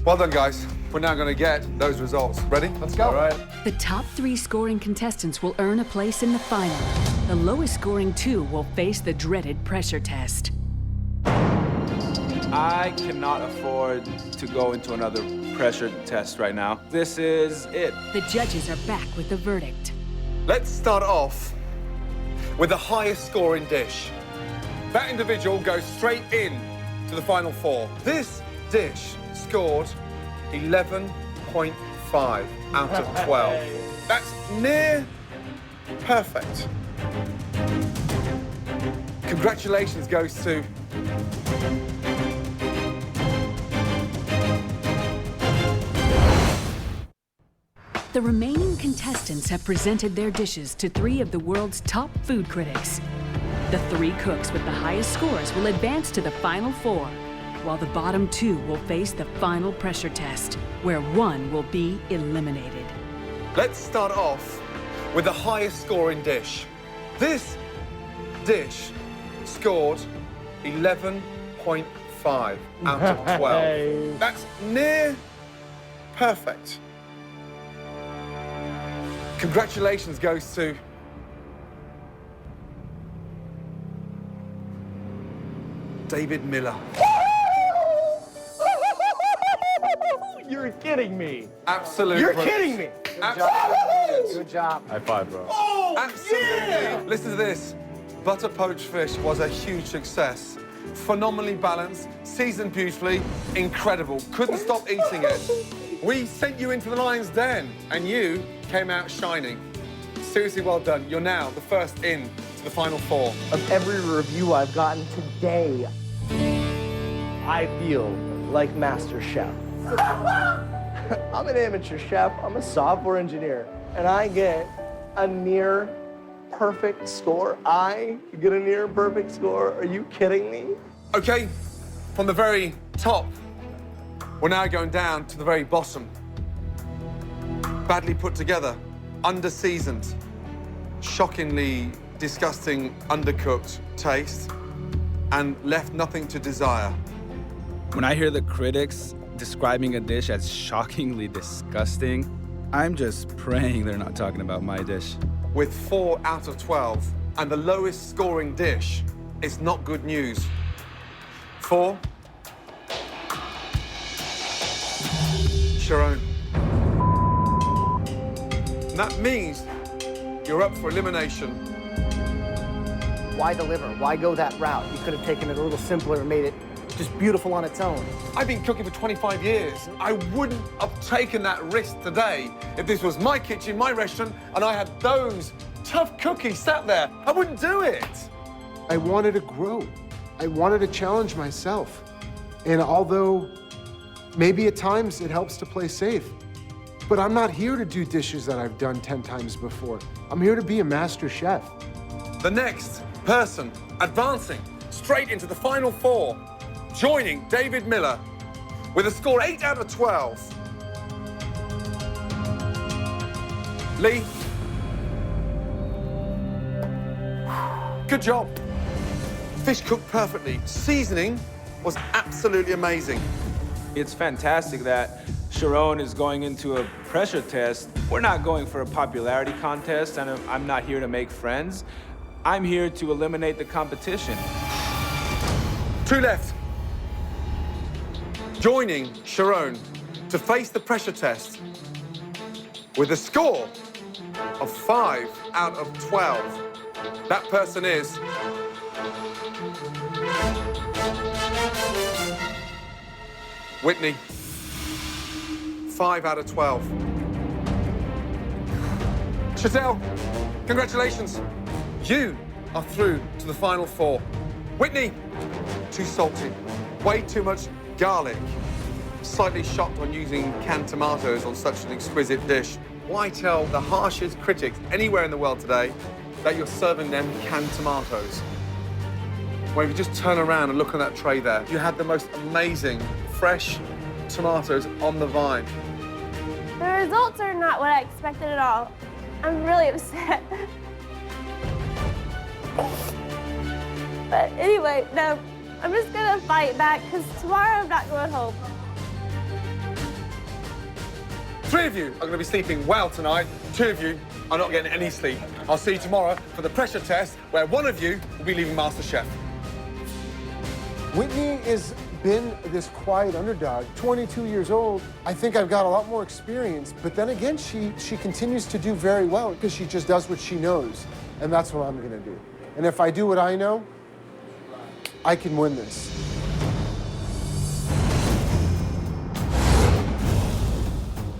Well done, guys. We're now going to get those results. Ready? Let's go. All right. The top 3 scoring contestants will earn a place in the final. The lowest scoring 2 will face the dreaded pressure test. I cannot afford to go into another pressure test right now. This is it. The judges are back with the verdict. Let's start off with the highest scoring dish. That individual goes straight in to the final 4. This dish scored 11.5 out of 12. That's near perfect. Congratulations goes to The remaining contestants have presented their dishes to 3 of the world's top food critics. The 3 cooks with the highest scores will advance to the final 4, while the bottom 2 will face the final pressure test, where 1 will be eliminated. Let's start off with the highest scoring dish. This dish scored 11.5 out of 12. That's near perfect. Congratulations goes to David Miller. You're kidding me. Absolutely. You're kidding me. Absolutely. Good job. High five, bro. Absolutely. Yeah. Listen to this. Butter poached fish was a huge success. Phenomenally balanced, seasoned beautifully, incredible. Couldn't stop eating it. We sent you into the lion's den, and you came out shining. Seriously, well done. You're now the first in to the final 4. Of every review I've gotten today, I feel like MasterChef. I'm an amateur chef, I'm a software engineer, and I get a near perfect score. I get a near perfect score. Are you kidding me? Okay, from the very top, we're now going down to the very bottom. Badly put together, under-seasoned, shockingly disgusting, undercooked taste, and left nothing to desire. When I hear the critics describing a dish as shockingly disgusting, I'm just praying they're not talking about my dish. With 4 out of 12, and the lowest scoring dish, it's not good news. 4. Sharon. And that means you're up for elimination. Why deliver? Why go that route? You could have taken it a little simpler and made it just beautiful on its own. I've been cooking for 25 years. I wouldn't have taken that risk today if this was my kitchen, my restaurant, and I had those tough cookies sat there. I wouldn't do it. I wanted to grow. I wanted to challenge myself. And although maybe at times it helps to play safe, but I'm not here to do dishes that I've done 10 times before. I'm here to be a master chef. The next person advancing straight into the final 4, joining David Miller with a score 8 out of 12. Lee. Good job. Fish cooked perfectly. Seasoning was absolutely amazing. It's fantastic that Sharon is going into a pressure test. We're not going for a popularity contest, and I'm not here to make friends. I'm here to eliminate the competition. 2 left. Joining Sharon to face the pressure test with a score of 5 out of 12. That person is Whitney. 5 out of 12. Chatelle, congratulations. You are through to the final 4. Whitney, too salty, way too much garlic. Slightly shocked on using canned tomatoes on such an exquisite dish. Why tell the harshest critics anywhere in the world today that you're serving them canned tomatoes? Well, if you just turn around and look on that tray there, you had the most amazing, fresh tomatoes on the vine. The results are not what I expected at all. I'm really upset. But anyway, no, I'm just gonna fight back because tomorrow I'm not going home. 3 of you are going to be sleeping well tonight. 2 of you are not getting any sleep. I'll see you tomorrow for the pressure test, where 1 of you will be leaving MasterChef. Whitney has been this quiet underdog, 22 years old. I think I've got a lot more experience, but then again, she continues to do very well because she just does what she knows, and that's what I'm gonna do. And if I do what I know, I can win this.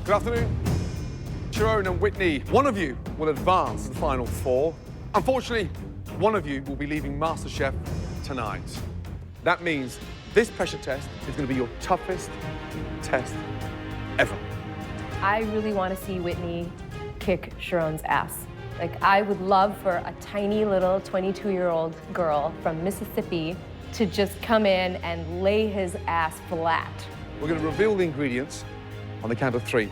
Good afternoon. Sharon and Whitney, 1 of you will advance to the final 4. Unfortunately, 1 of you will be leaving MasterChef tonight. That means this pressure test is going to be your toughest test ever. I really want to see Whitney kick Sharon's ass. Like, I would love for a tiny little 22-year-old girl from Mississippi to just come in and lay his ass flat. We're going to reveal the ingredients on the count of 3.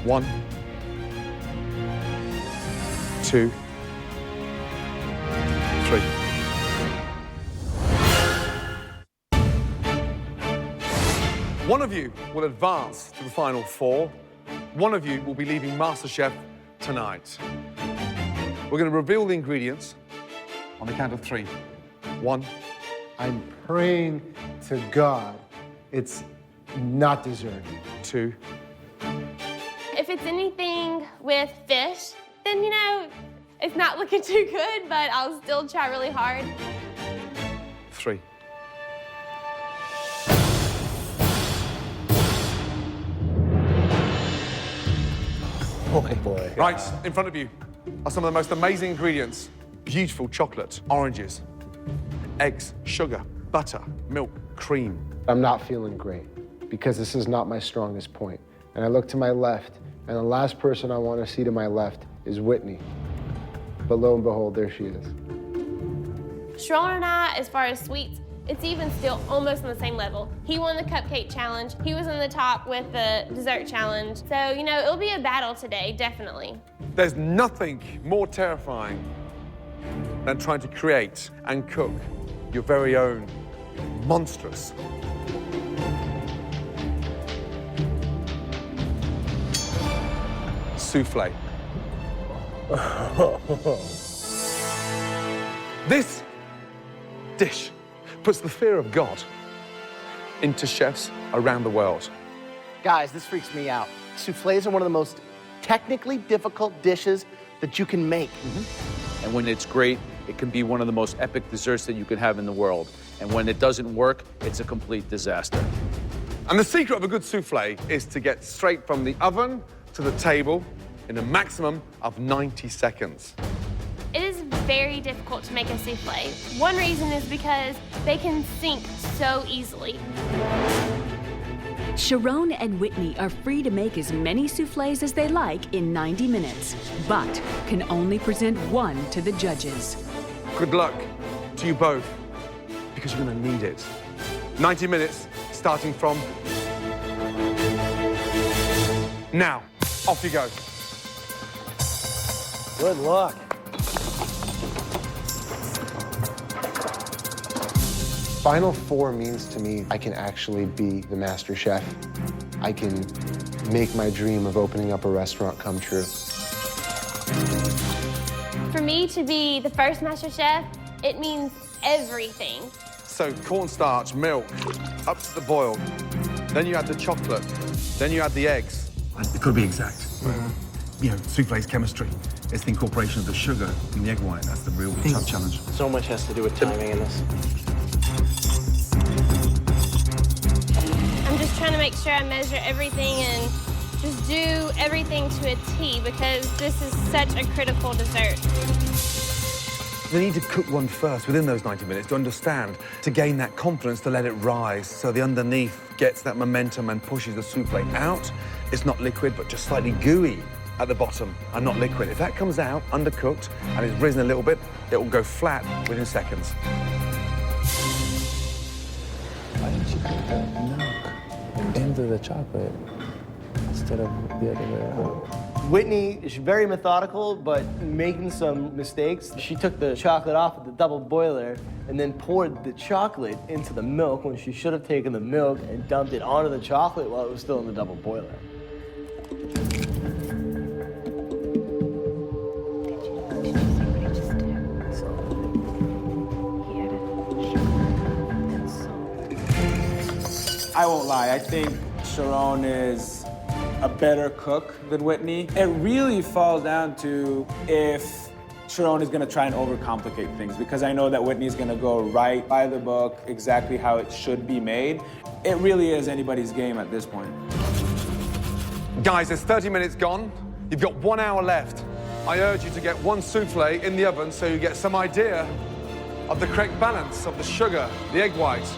1, 2, 3. One of you will advance to the final 4. 1 of you will be leaving MasterChef tonight. We're going to reveal the ingredients on the count of 3. 1. I'm praying to God it's not dessert. 2. If it's anything with fish, then, you know, it's not looking too good, but I'll still try really hard. 3. Oh, boy. Right, in front of you are some of the most amazing ingredients. Beautiful chocolate, oranges, eggs, sugar, butter, milk, cream. I'm not feeling great because this is not my strongest point. And I look to my left, and the last person I want to see to my left is Whitney. But lo and behold, there she is. Sharon and I, as far as sweets, it's even still almost on the same level. He won the cupcake challenge. He was in the top with the dessert challenge. So, you know, it'll be a battle today, definitely. There's nothing more terrifying than trying to create and cook your very own monstrous souffle. This dish puts the fear of God into chefs around the world. Guys, this freaks me out. Soufflés are one of the most technically difficult dishes that you can make. And when it's great, it can be one of the most epic desserts that you can have in the world. And when it doesn't work, it's a complete disaster. And the secret of a good souffle is to get straight from the oven to the table in a maximum of 90 seconds. It is very difficult to make a souffle. One reason is because they can sink so easily. Sharon and Whitney are free to make as many souffles as they like in 90 minutes, but can only present 1 to the judges. Good luck to you both, because you're going to need it. 90 minutes, starting from now. Off you go. Good luck. Final Four means to me I can actually be the master chef. I can make my dream of opening up a restaurant come true. For me to be the first Master Chef, it means everything. So cornstarch, milk, up to the boil. Then you add the chocolate. Then you add the eggs. It could be exact. You know, souffle's chemistry. It's the incorporation of the sugar in the egg white. That's the real tough challenge. So much has to do with timing in this. I'm just trying to make sure I measure everything and just do everything to a T because this is such a critical dessert. They need to cook one first within those 90 minutes to understand, to gain that confidence to let it rise so the underneath gets that momentum and pushes the souffle out. It's not liquid, but just slightly gooey at the bottom and not liquid. If that comes out undercooked and it's risen a little bit, it will go flat within seconds. Why didn't you put the milk into the chocolate instead of the other way around? Whitney is very methodical, but making some mistakes. She took the chocolate off of the double boiler and then poured the chocolate into the milk when she should have taken the milk and dumped it onto the chocolate while it was still in the double boiler. I won't lie, I think Sharon is a better cook than Whitney. It really falls down to if Sharon is gonna try and overcomplicate things, because I know that Whitney's gonna go right by the book, exactly how it should be made. It really is anybody's game at this point. Guys, there's 30 minutes gone. You've got 1 hour left. I urge you to get one souffle in the oven so you get some idea of the correct balance of the sugar, the egg white.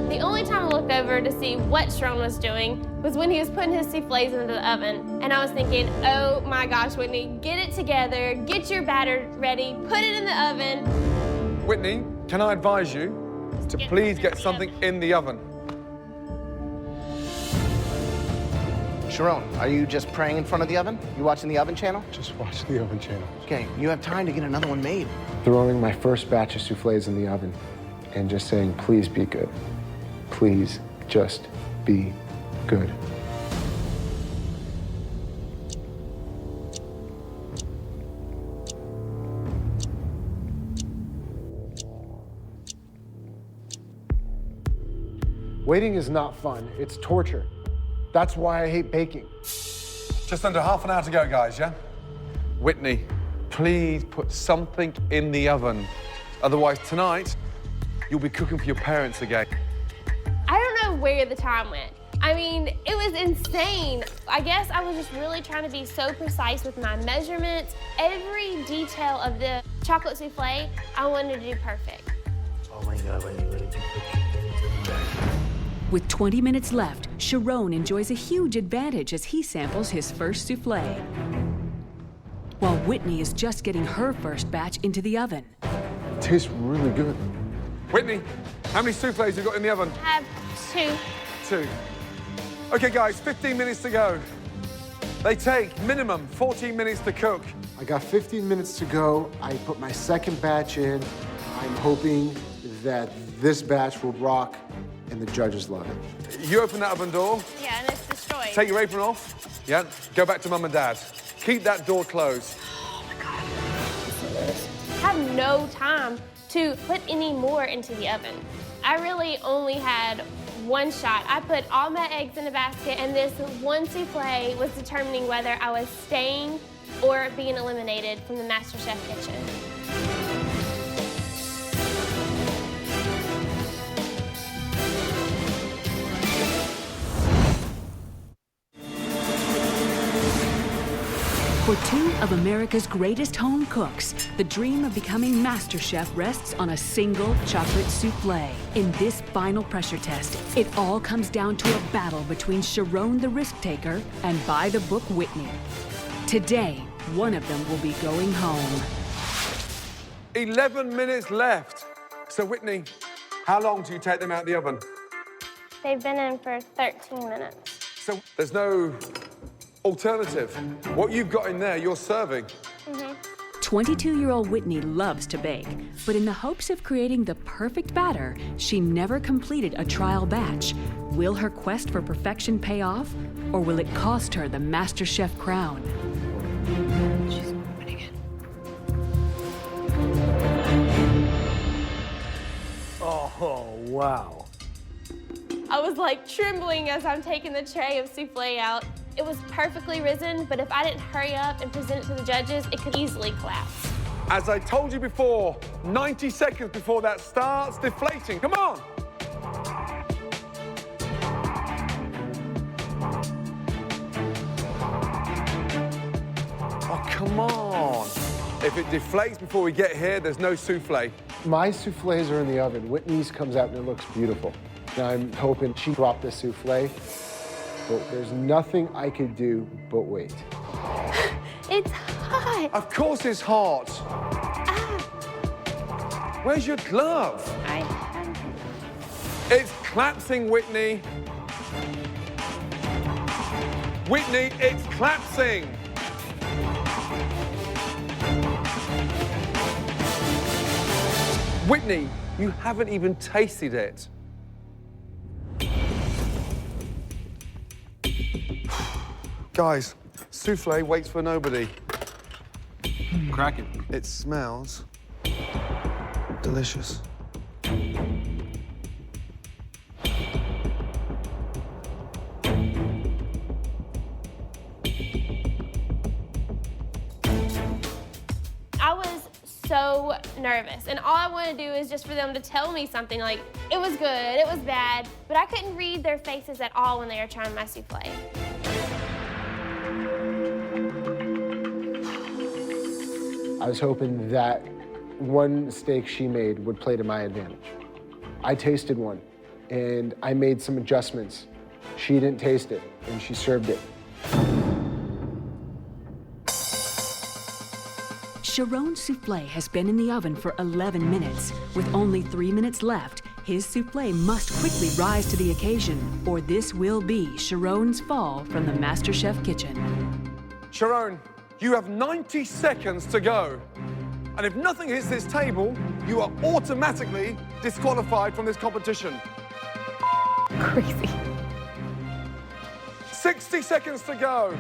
The only time I looked over to see what Sharon was doing was when he was putting his souffles into the oven. And I was thinking, oh my gosh, Whitney, get it together, get your batter ready, put it in the oven. Whitney, can I advise you to please get something in the oven? Sharon, are you just praying in front of the oven? You watching the oven channel? Just watch the oven channel. Okay, you have time to get another one made. Throwing my first batch of souffles in the oven and just saying, please be good. Please just be good. Waiting is not fun, it's torture. That's why I hate baking. Just under half an hour to go, guys, yeah? Whitney, please put something in the oven. Otherwise, tonight, you'll be cooking for your parents again. I don't know where the time went. I mean, it was insane. I guess I was just really trying to be so precise with my measurements. Every detail of the chocolate souffle, I wanted to do perfect. Oh my God, Whitney, With 20 minutes left, Sharon enjoys a huge advantage as he samples his first souffle, while Whitney is just getting her first batch into the oven. It tastes really good. Whitney, how many souffles you got in the oven? I have two. 2. Okay, guys, 15 minutes to go. They take minimum 14 minutes to cook. I got 15 minutes to go. I put my second batch in. I'm hoping that this batch will rock and the judges love it. You open that oven door. Yeah, and it's destroyed. Take your apron off. Yeah, go back to Mum and Dad. Keep that door closed. Oh my God. I have no time to put any more into the oven. I really only had one shot. I put all my eggs in a basket, and this one souffle was determining whether I was staying or being eliminated from the MasterChef kitchen. For two of America's greatest home cooks, the dream of becoming MasterChef rests on a single chocolate souffle. In this final pressure test, it all comes down to a battle between Sharon the risk-taker and by-the-book Whitney. Today, one of them will be going home. 11 minutes left. So, Whitney, how long do you take them out of the oven? They've been in for 13 minutes. So there's no alternative. What you've got in there, you're serving. 22-year-old Whitney loves to bake, but in the hopes of creating the perfect batter, she never completed a trial batch. Will her quest for perfection pay off, or will it cost her the MasterChef crown? She's opening it. Oh, wow. I was like trembling as I'm taking the tray of souffle out. It was perfectly risen, but if I didn't hurry up and present it to the judges, it could easily collapse. As I told you before, 90 seconds before that starts deflating. Come on! Oh, come on. If it deflates before we get here, there's no souffle. My souffles are in the oven. Whitney's comes out and it looks beautiful. Now I'm hoping she dropped the souffle, but there's nothing I could do but wait. It's hot. Of course it's hot. Where's your glove? I have. It's collapsing, Whitney. Whitney, it's collapsing. Whitney, you haven't even tasted it. Guys, souffle waits for nobody. Crack it. It smells delicious. I was so nervous, and all I wanted to do is just for them to tell me something like, it was good, it was bad, but I couldn't read their faces at all when they were trying my souffle. I was hoping that one steak she made would play to my advantage. I tasted one, and I made some adjustments. She didn't taste it, and she served it. Sharon's souffle has been in the oven for 11 minutes. With only 3 minutes left, his souffle must quickly rise to the occasion, or this will be Sharon's fall from the MasterChef kitchen. Sharon, you have 90 seconds to go. And if nothing hits this table, you are automatically disqualified from this competition. Crazy. 60 seconds to go.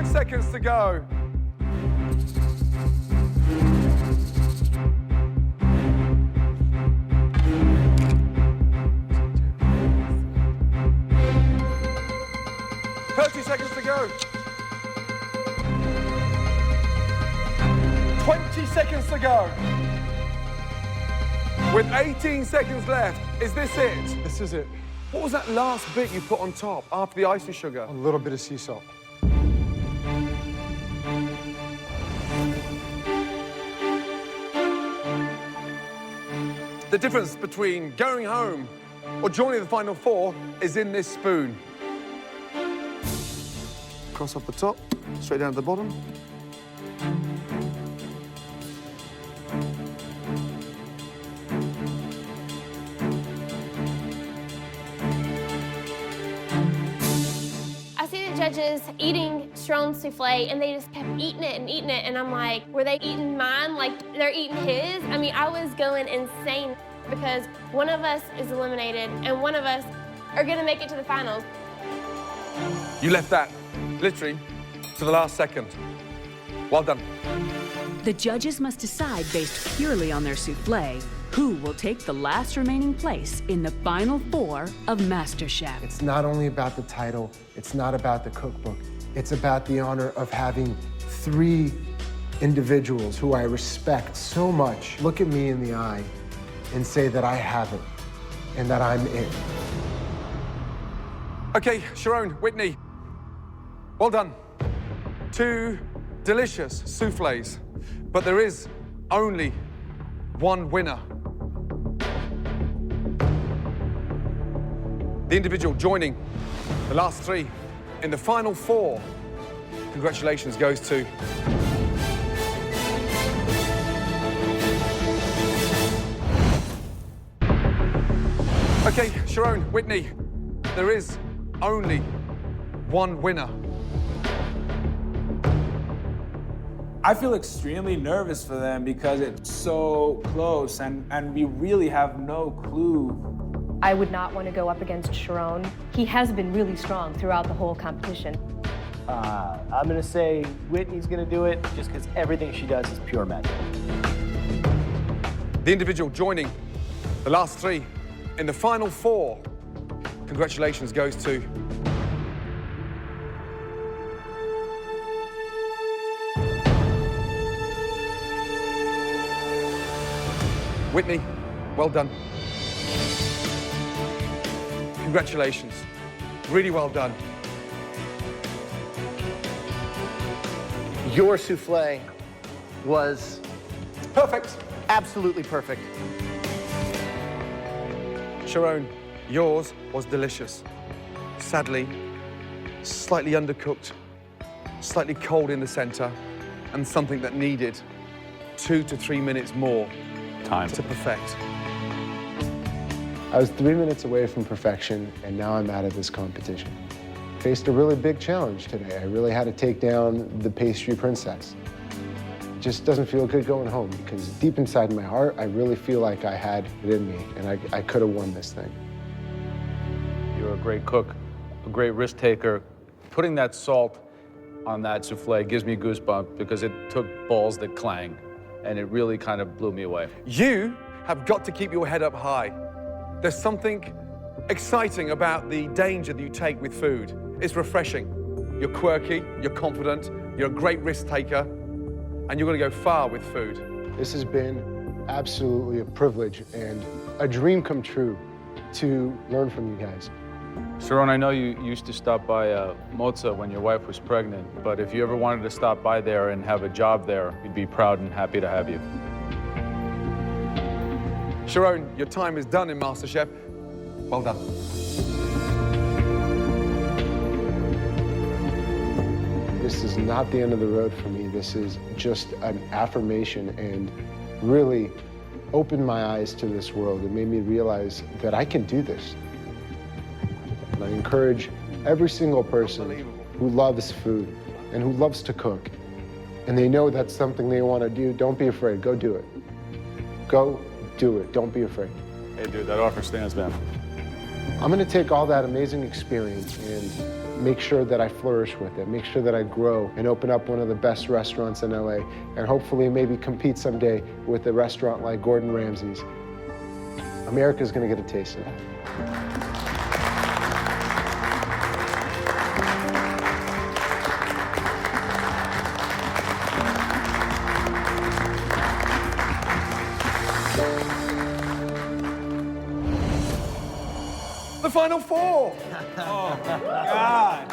Seconds to go. Seconds to go. 20 seconds to go. With 18 seconds left, is this it? This is it. What was that last bit you put on top after the icing sugar? A little bit of sea salt. The difference between going home or joining the final four is in this spoon. Cross off the top, straight down to the bottom. I see the judges eating Sharon's souffle, and they just kept eating it, and I'm like, were they eating mine like they're eating his? I mean, I was going insane because one of us is eliminated, and one of us are gonna make it to the finals. You left that, literally, to the last second. Well done. The judges must decide based purely on their souffle who will take the last remaining place in the final four of MasterChef. It's not only about the title, it's not about the cookbook, it's about the honor of having 3 individuals who I respect so much look at me in the eye and say that I have it and that I'm it. Okay, Sharon, Whitney, well done. 2 delicious souffles, but there is only one winner. The individual joining the last 3 in the final 4 congratulations goes to... Okay, Sharon, Whitney, there is only one winner. I feel extremely nervous for them because it's so close and we really have no clue. I would not want to go up against Sharon. He has been really strong throughout the whole competition. I'm gonna say Whitney's gonna do it just because everything she does is pure magic. The individual joining the last three in the final four, congratulations goes to... Whitney, well done. Congratulations, really well done. Your souffle was perfect. Absolutely perfect. Sharon, yours was delicious. Sadly, slightly undercooked, slightly cold in the center, and something that needed 2 to 3 minutes more to perfect. I was 3 minutes away from perfection, and now I'm out of this competition. Faced a really big challenge today. I really had to take down the pastry princess. It just doesn't feel good going home because deep inside my heart, I really feel like I had it in me, and I could have won this thing. You're a great cook, a great risk taker. Putting that salt on that souffle gives me goosebumps because it took balls that clang, and it really kind of blew me away. You have got to keep your head up high. There's something exciting about the danger that you take with food. It's refreshing. You're quirky, you're confident, you're a great risk taker, and you're going to go far with food. This has been absolutely a privilege and a dream come true to learn from you guys. Sharon, I know you used to stop by Moza when your wife was pregnant, but if you ever wanted to stop by there and have a job there, we'd be proud and happy to have you. Sharon, your time is done in MasterChef. Well done. This is not the end of the road for me. This is just an affirmation and really opened my eyes to this world. It made me realize that I can do this. And I encourage every single person who loves food and who loves to cook, and they know that's something they want to do, don't be afraid. Go do it. Go do it. Don't be afraid. Hey, dude, that offer stands, man. I'm going to take all that amazing experience and make sure that I flourish with it, make sure that I grow and open up one of the best restaurants in LA, and hopefully maybe compete someday with a restaurant like Gordon Ramsay's. America's going to get a taste of that. The final four. Oh, God.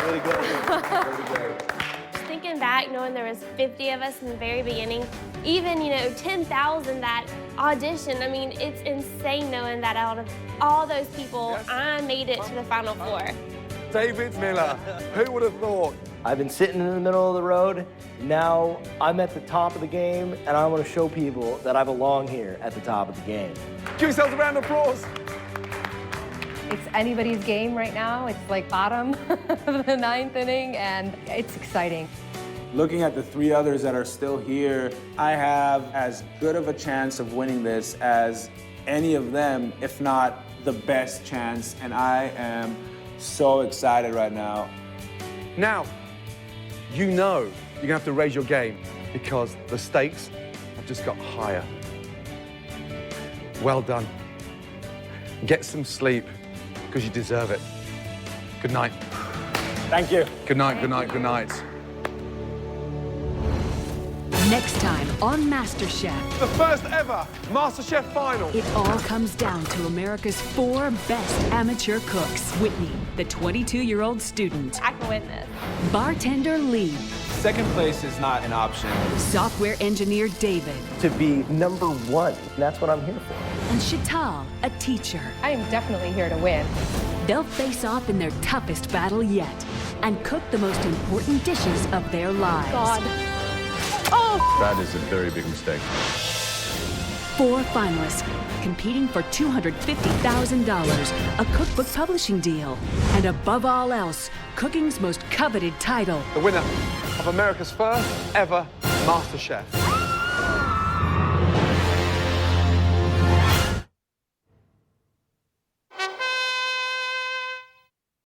Really good. Really good. Just thinking back, knowing there was 50 of us in the very beginning, even, 10,000 that auditioned, I mean, it's insane knowing that out of all those people, I made it to the final four. David Miller, who would have thought? I've been sitting in the middle of the road. Now I'm at the top of the game, and I want to show people that I belong here at the top of the game. Give yourselves a round of applause. It's anybody's game right now. It's like bottom of the ninth inning, and it's exciting. Looking at the three others that are still here, I have as good of a chance of winning this as any of them, if not the best chance, and I am so excited right now. Now, you know you're going to have to raise your game because the stakes have just got higher. Well done. Get some sleep because you deserve it. Good night. Thank you. Good night, good night, good night. Next time on MasterChef. The first ever MasterChef final. It all comes down to America's 4 best amateur cooks. Whitney, the 22-year-old student. I can win this. Bartender Lee. Second place is not an option. Software engineer David. To be number 1, that's what I'm here for. And Chital, a teacher. I am definitely here to win. They'll face off in their toughest battle yet. and cook the most important dishes of their lives. God. Oh! That is a very big mistake. 4 finalists competing for $250,000, a cookbook publishing deal, and above all else, cooking's most coveted title. The winner of America's first ever MasterChef.